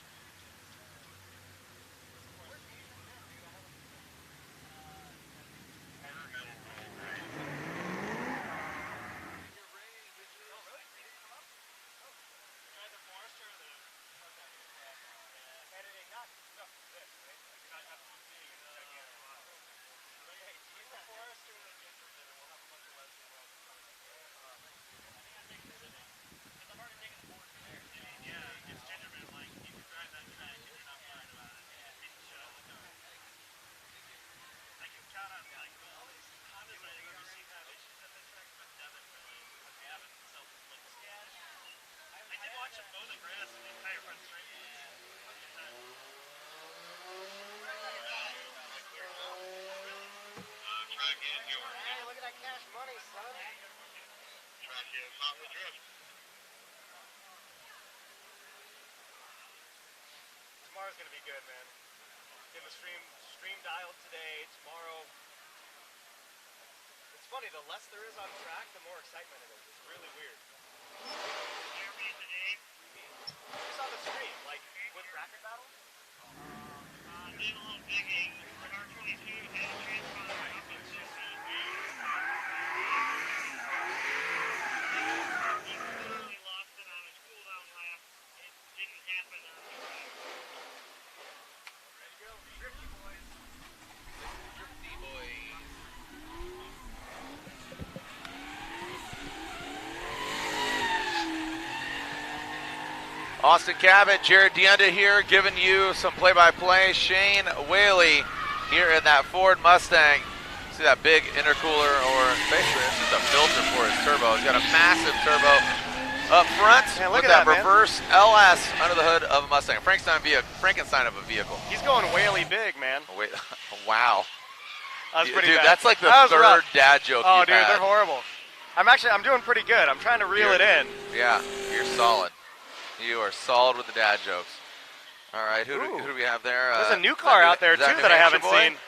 Watch him mow the grass in the entire front straight. Track is yours. Hey, look at that cash money, son. Track is off the drift. Tomorrow's gonna be good, man. Getting the stream dialed today. Tomorrow. It's funny. The less there is on track, the more excitement it is. It's really weird. Just on the stream, like with bracket battle. Did a little digging. R22 had a transponder up in 60. He clearly lost it on his cooldown lap. It didn't happen on the track. Ready to go? Drifty boys. Drifty boys. Austin Cabot, Jared Dienda here, giving you some play-by-play. Shane Whaley here in that Ford Mustang. See that big intercooler, or basically it's just a filter for his turbo. He's got a massive turbo up front with that reverse LS under the hood of a Mustang. Frankenstein of a vehicle. He's going Whaley big, man. Oh, wait, wow. That was pretty Dude, bad. that's like the third rough. dad joke Oh, you've dude, had. they're horrible. I'm doing pretty good. I'm trying to reel it in. Yeah, you're solid. You are solid with the dad jokes. All right, who do we have there? There's a new car out there, too, that I haven't seen.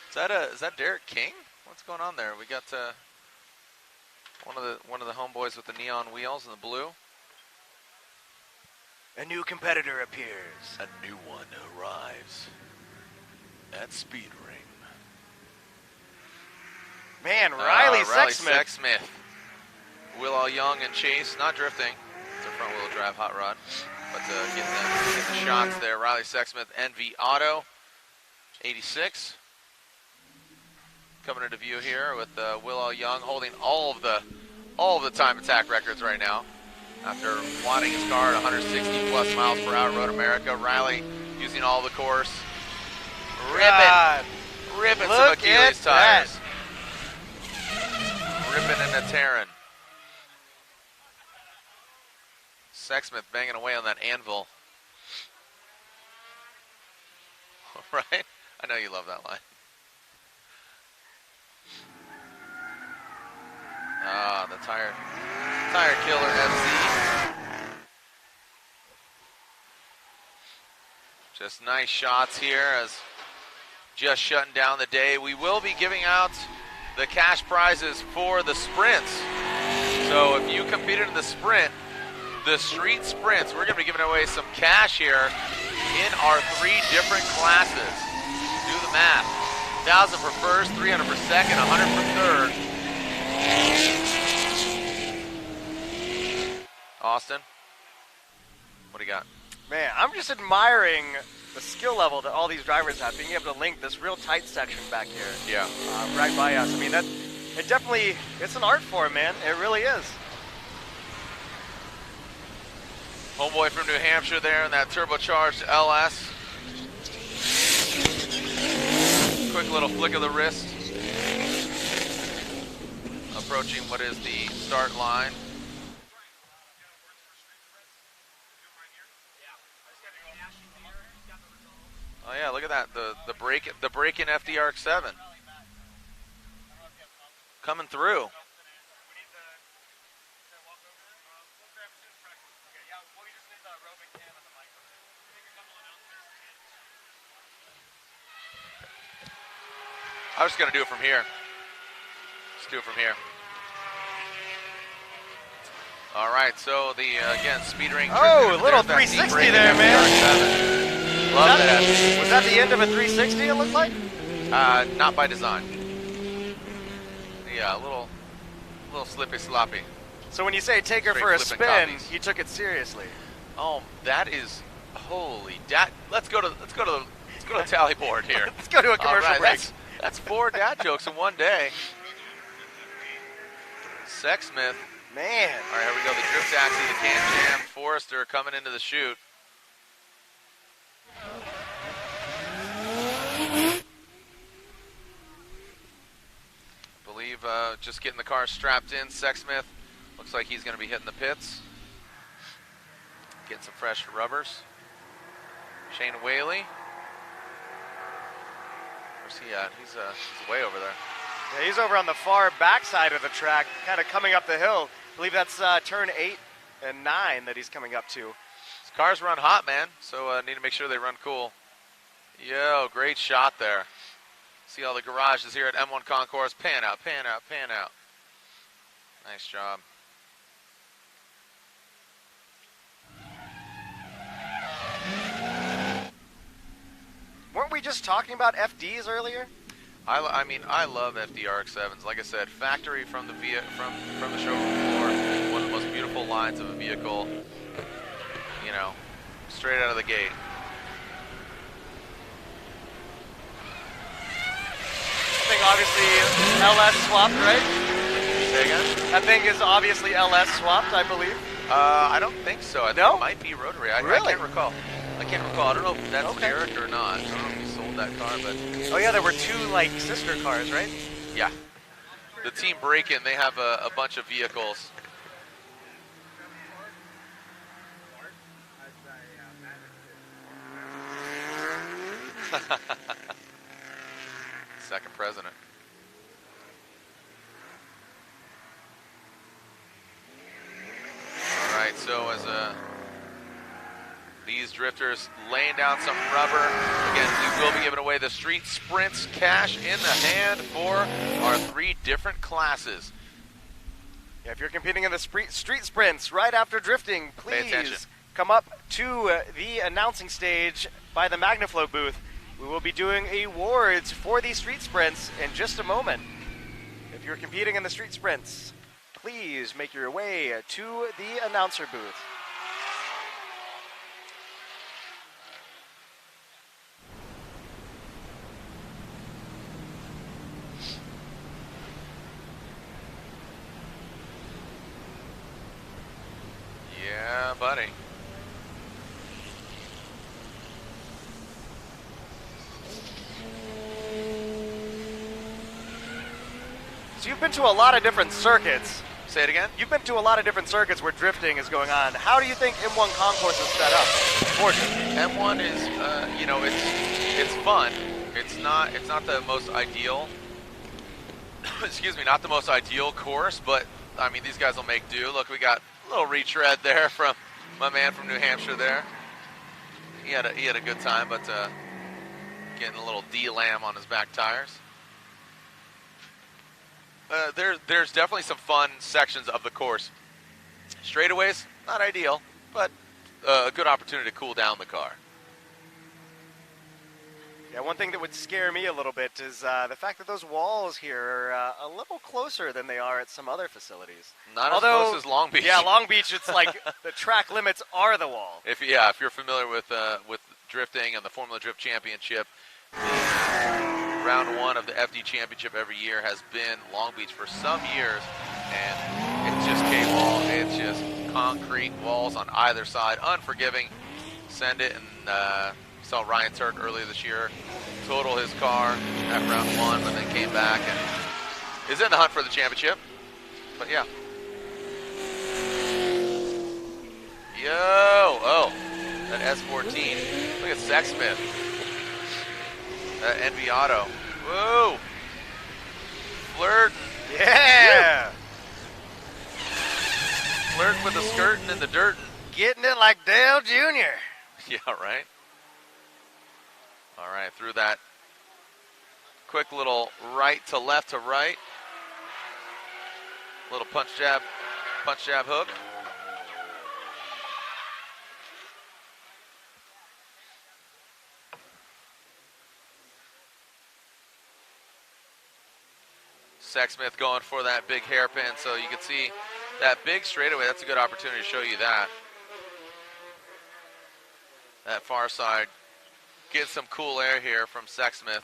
Is that Derek King? What's going on there? We got one of the homeboys with the neon wheels and the blue. A new competitor appears. A new one arrives at Speed Ring. Man, Riley Sexsmith. Sexsmith. Will All Young and Chase, not drifting. It's a front-wheel drive hot rod. But get the shots there. Riley Sexsmith, NV Auto, 86. Coming into view here with Will All Young holding all of the time attack records right now. After wadding his car at 160 plus miles per hour, Road America. Riley using all the course. Ripping some Achilles tires. Ripping and a tearing. Sexsmith banging away on that anvil. Right? I know you love that line. Ah, the tire killer FC. Just nice shots here as just shutting down the day. We will be giving out the cash prizes for the sprints. So if you competed in the sprint, the street sprints, we're going to be giving away some cash here in our 3 different classes. Do the math. 1,000 for first, 300 for second, 100 for third. Austin, what do you got? Man, I'm just admiring the skill level that all these drivers have, being able to link this real tight section back here. Yeah. Right by us. I mean, it definitely, it's an art form, man. It really is. Homeboy from New Hampshire there in that turbocharged LS. Quick little flick of the wrist. Approaching what is the start line. Oh yeah, look at that. The break in FDRX7. Coming through. I was just going to do it from here. Just do it from here. All right, so the, again, speed ring. Oh, a little 360 there, man. Love that. Was that the end of a 360, it looked like? Not by design. Yeah, a little slippy sloppy. So when you say take her Straight for a flipping spin, copies. you took it seriously. Oh, that is holy. Let's go to the tally board here. Let's go to a commercial All right, break. That's 4 dad jokes in one day. Sexsmith. Man. All right, here we go. The drift taxi, the Can Jam, Forrester coming into the chute. I believe just getting the car strapped in. Sexsmith looks like he's going to be hitting the pits. Getting some fresh rubbers. Shane Whaley. Where's he at? He's way over there. Yeah, he's over on the far back side of the track, kind of coming up the hill. I believe that's turn 8 and 9 that he's coming up to. His cars run hot, man, so need to make sure they run cool. Yo, great shot there. See all the garages here at M1 Concourse. Pan out, pan out, pan out. Nice job. Weren't we just talking about FDs earlier? I mean, I love FDRX7s. Like I said, factory from the showroom floor. One of the most beautiful lines of a vehicle. You know, straight out of the gate. I think obviously LS swapped, right? Say again? That thing is obviously LS swapped, I believe. I don't think so. I think No? it might be rotary. Really? I can't recall. I don't know if that's Okay. Derek or not. I don't know if he sold that car, but Oh yeah, there were 2 like sister cars, right? yeah. The team break-in, they have a bunch of vehicles. Second president. All right, so as these drifters laying down some rubber. Again, we will be giving away the Street Sprints cash in the hand for our 3 different classes. Yeah, if you're competing in the street sprints right after drifting, Pay attention. please come up to the announcing stage by the Magnaflow booth. We will be doing awards for these street sprints in just a moment. If you're competing in the street sprints, please make your way to the announcer booth. Yeah, buddy. So you've been to a lot of different circuits. Say it again? You've been to a lot of different circuits where drifting is going on. How do you think M1 Concourse is set up for drifting? M1 is, you know, it's fun. It's not the most ideal. Excuse me, not the most ideal course, but I mean these guys will make do. Look, we got a little retread there from my man from New Hampshire there. He had a good time, but getting a little D-lam on his back tires. there's definitely some fun sections of the course. Straightaways, not ideal, but a good opportunity to cool down the car. Yeah, one thing that would scare me a little bit is the fact that those walls here are a little closer than they are at some other facilities. Not as close as Long Beach. Yeah, Long Beach, it's like the track limits are the wall. If you're familiar with drifting and the Formula Drift Championship, round 1 of the FD Championship every year has been Long Beach for some years, and it's just K-wall. It's just concrete walls on either side, unforgiving. Send it, and saw Ryan Turk earlier this year total his car at round 1, and then came back and is in the hunt for the championship. But yeah. Yo! Oh, that S14. Look at Sexsmith. That Enviado. Whoa! Flirting. Yeah! Flirting with the skirting and the dirtin'. Getting it like Dale Jr. Yeah, right? All right, through that quick little right to left to right. Little punch jab hook. Sexsmith going for that big hairpin, so you can see that big straightaway. That's a good opportunity to show you that. That far side. Get some cool air here from Sexsmith.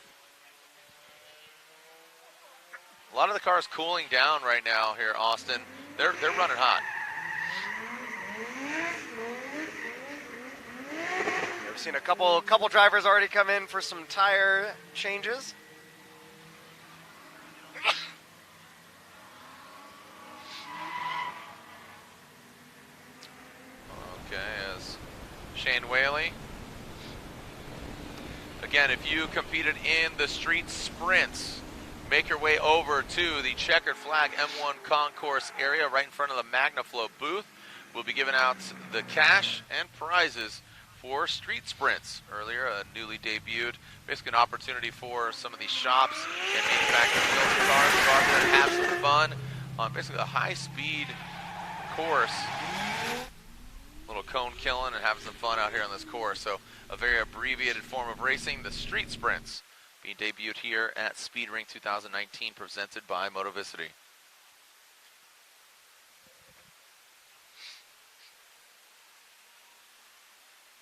A lot of the cars cooling down right now here, Austin. They're running hot. We've seen a couple drivers already come in for some tire changes. Okay, as Shane Whaley. Again, if you competed in the street sprints, make your way over to the checkered flag M1 Concourse area right in front of the MagnaFlow booth. We'll be giving out the cash and prizes for street sprints. Earlier, a newly debuted, basically an opportunity for some of these shops and manufacturers to build cars to go out there and have some fun on basically a high-speed course. Little cone killing and having some fun out here on this course. So a very abbreviated form of racing, the street sprints, being debuted here at Speed Ring 2019, presented by Motovicity.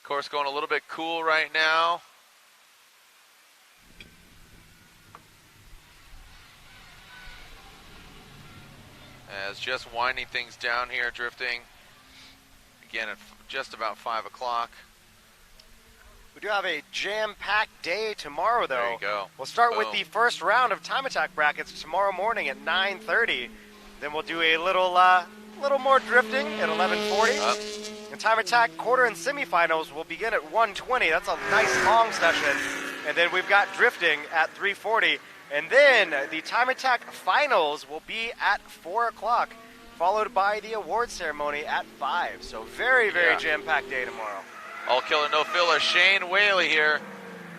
Course going a little bit cool right now. As just winding things down here, drifting. Again, at just about 5 o'clock. We do have a jam-packed day tomorrow, though. There you go. We'll start Boom. with the first round of Time Attack brackets tomorrow morning at 9:30. Then we'll do a little more drifting at 11:40. And Time Attack quarter and semifinals will begin at 1:20. That's a nice long session. And then we've got drifting at 3:40. And then the Time Attack finals will be at 4 o'clock, followed by the award ceremony at 5. So very, very jam-packed day tomorrow. All killer, no filler. Shane Whaley here.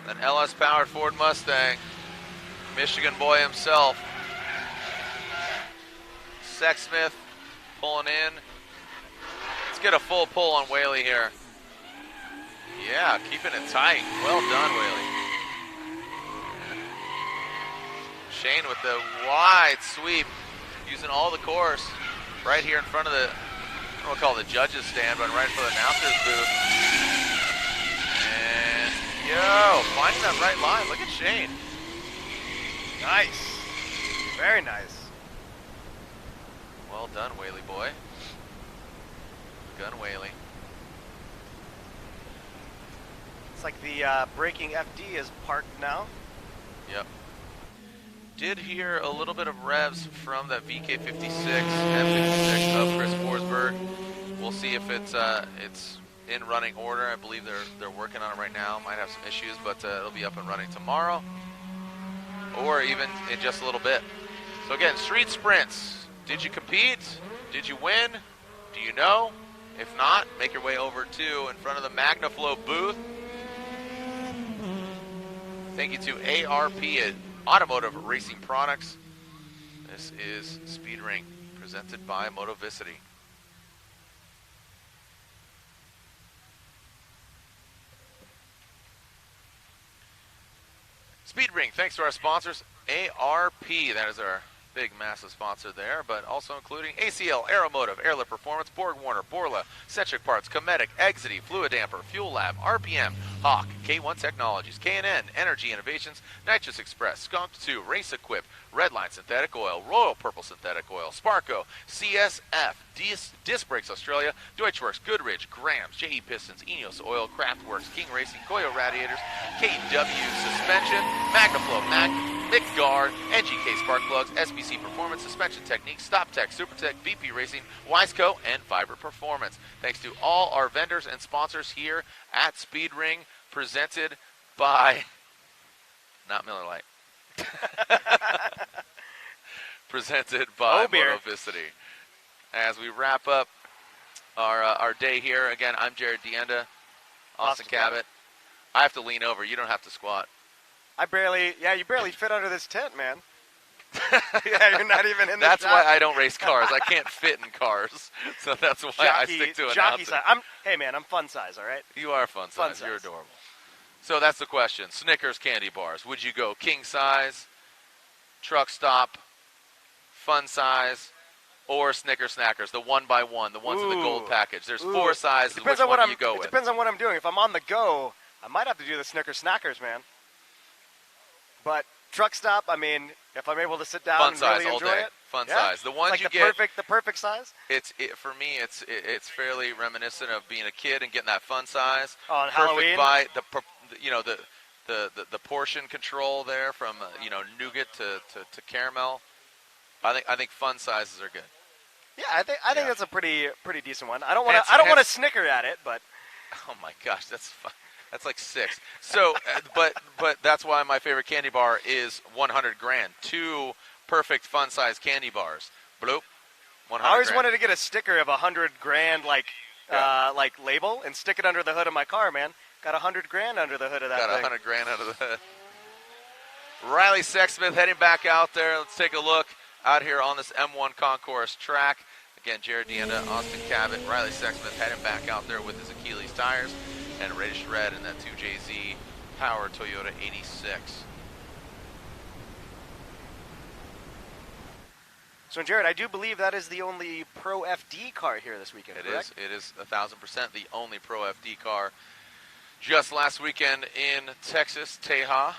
An LS-powered Ford Mustang. Michigan boy himself. Sexsmith pulling in. Let's get a full pull on Whaley here. Yeah, keeping it tight. Well done, Whaley. Shane with the wide sweep, using all the course right here in front of the, I don't want to call it the judges stand, but right in front of the announcer's booth. And yo, finding that right line. Look at Shane. Nice. Very nice. Well done, Whaley boy. Gun Whaley. It's like the braking FD is parked now. Yep. Did hear a little bit of revs from that VK56, M56 of Chris Forsberg. We'll see if it's in running order. I believe they're working on it right now. Might have some issues, but it'll be up and running tomorrow, or even in just a little bit. So again, street sprints. Did you compete? Did you win? Do you know? If not, make your way over to in front of the MagnaFlow booth. Thank you to ARP at Automotive Racing Products. This is Speed Ring, presented by Motovicity. Speed Ring, thanks to our sponsors, ARP, that is our big, massive sponsor there, but also including ACL, Aeromotive, Airlift Performance, Borg Warner, Borla, Centric Parts, Cometic, Exity, Fluid Damper, Fuel Lab, RPM, Hawk, K1 Technologies, K&N, Energy Innovations, Nitrous Express, Skunk 2, Race Equip, Redline Synthetic Oil, Royal Purple Synthetic Oil, Sparco, CSF, Disc Brakes Australia, Deutschworks, Goodrich, Grams, JE Pistons, Enos Oil, Craftworks, King Racing, Koyo Radiators, KW Suspension, Magnaflow, McGuard, NGK Spark Plugs, SBC Performance, Suspension Techniques, StopTech, SuperTech, BP Racing, Wiseco, and Fiber Performance. Thanks to all our vendors and sponsors here at Speed Ring, presented by, not Miller Lite, presented by Motovicity. As we wrap up our day here, again, I'm Jared Dienda, Austin Cabot. I have to lean over. You don't have to squat. You barely fit under this tent, man. Yeah, you're not even in the That's shop. why I don't race cars. I can't fit in cars. So that's why I stick to jockey announcing. size. Hey, man, I'm fun size, all right? You are fun size. You're adorable. So that's the question. Snickers candy bars. Would you go king size, truck stop, fun size, or Snickers Snackers, the 1x1, the ones in the gold package? There's 4 sizes. Which one do you go with? It depends on what I'm doing. If I'm on the go, I might have to do the Snickers Snackers, man. But truck stop, I mean, if I'm able to sit down and really enjoy it. Fun size. The ones like you the get. The perfect size? For me, it's fairly reminiscent of being a kid and getting that fun size. On perfect Halloween? Bite, the portion control there from nougat to caramel. I think fun sizes are good. Yeah, I think that's a pretty decent one. I don't want to snicker at it, but oh my gosh, that's fun. That's like 6. So, but that's why my favorite candy bar is 100 grand. 2 perfect fun size candy bars. Bloop. 100 I always grand. wanted to get a sticker of 100 grand like label and stick it under the hood of my car, man. Got 100 grand under the hood of that Got thing. 100 grand under the hood. Riley Sexsmith heading back out there. Let's take a look out here on this M1 Concourse track. Again, Jared Dienda, Austin Cabot, Riley Sexsmith heading back out there with his Achilles tires and ready to shred in that 2JZ Power Toyota 86. So, Jared, I do believe that is the only Pro FD car here this weekend, correct? It is 1,000% the only Pro FD car. Just last weekend in Texas, Teja.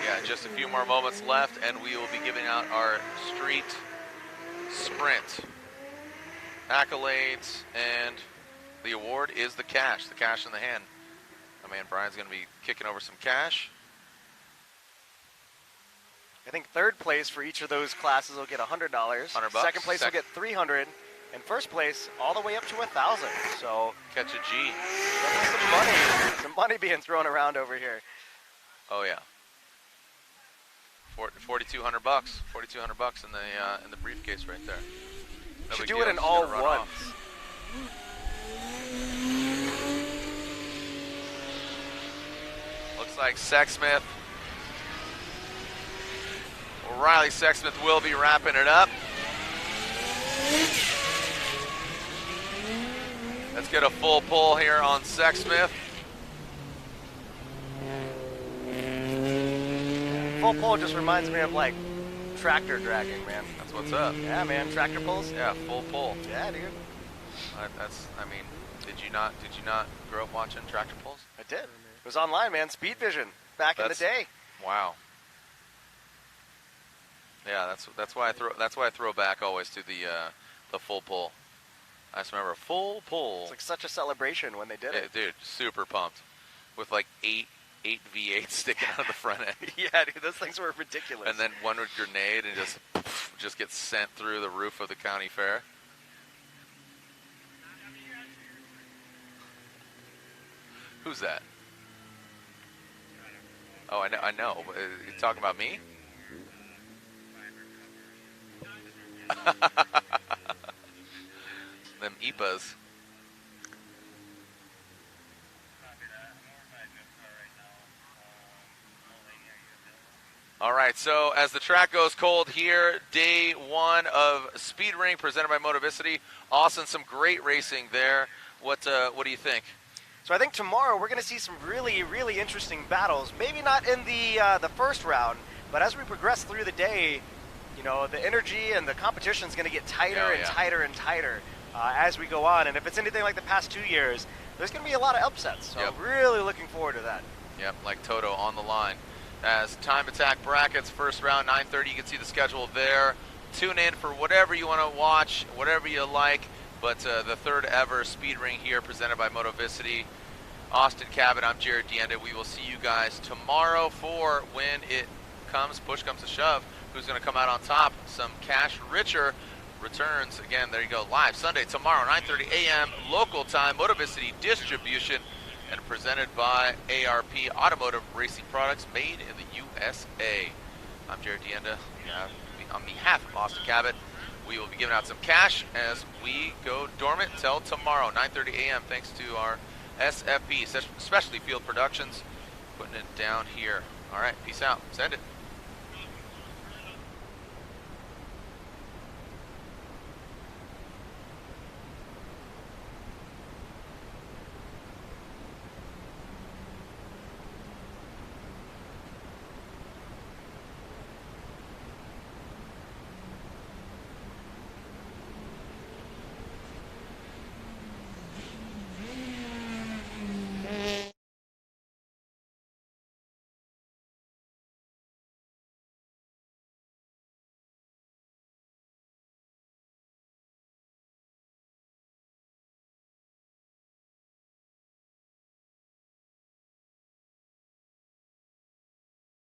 Yeah, just a few more moments left, and we will be giving out our street sprint accolades, and the award is the cash in the hand. My man Brian's going to be kicking over some cash. I think third place for each of those classes will get $100. $100. Second place will get $300, and first place all the way up to $1,000. So catch a G. Some money being thrown around over here. Oh yeah. $4,200. $4,200 in the briefcase right there. No Should big do it deal. in Just all gonna run ones. off. Looks like Sexsmith. Riley Sexsmith will be wrapping it up. Let's get a full pull here on Sexsmith. Full pull just reminds me of like tractor dragging, man. That's what's up. Yeah, man, tractor pulls. Yeah, full pull. Yeah, dude. Did you not grow up watching tractor pulls? I did. It was online, man. Speed Vision back in the day. Wow. Yeah, that's why I throw back always to the full pull. I just remember a full pull. It's like such a celebration when they did it. Dude, super pumped. With like eight V8s sticking out of the front end. Yeah, dude, those things were ridiculous. And then one would grenade and just get sent through the roof of the county fair. Who's that? Oh, I know. You talking about me? Them IPAs. All right, so as the track goes cold here, day one of Speed Ring presented by Motivicity. Austin, some great racing there. What do you think? So I think tomorrow we're going to see some really, really interesting battles. Maybe not in the first round, but as we progress through the day, you know, the energy and the competition is going to get tighter and tighter and tighter as we go on. And if it's anything like the past 2 years, there's going to be a lot of upsets. So I'm really looking forward to that. Yep, like Toto on the line. As Time Attack brackets, first round, 9:30, you can see the schedule there. Tune in for whatever you want to watch, whatever you like. But the third ever Speed Ring here presented by Motivicity. Austin Cabot, I'm Jared Dienda. We will see you guys tomorrow for when it comes, push comes to shove, who's going to come out on top. Some Cash Richer returns. Again, there you go, live Sunday, tomorrow, 9:30 a.m. local time, Motivicity distribution, and presented by ARP Automotive Racing Products, made in the USA. I'm Jared Dienda. On behalf of Austin Cabot, we will be giving out some cash as we go dormant till tomorrow, 9:30 a.m. Thanks to our SFP, Specialty Field Productions, putting it down here. All right, peace out. Send it.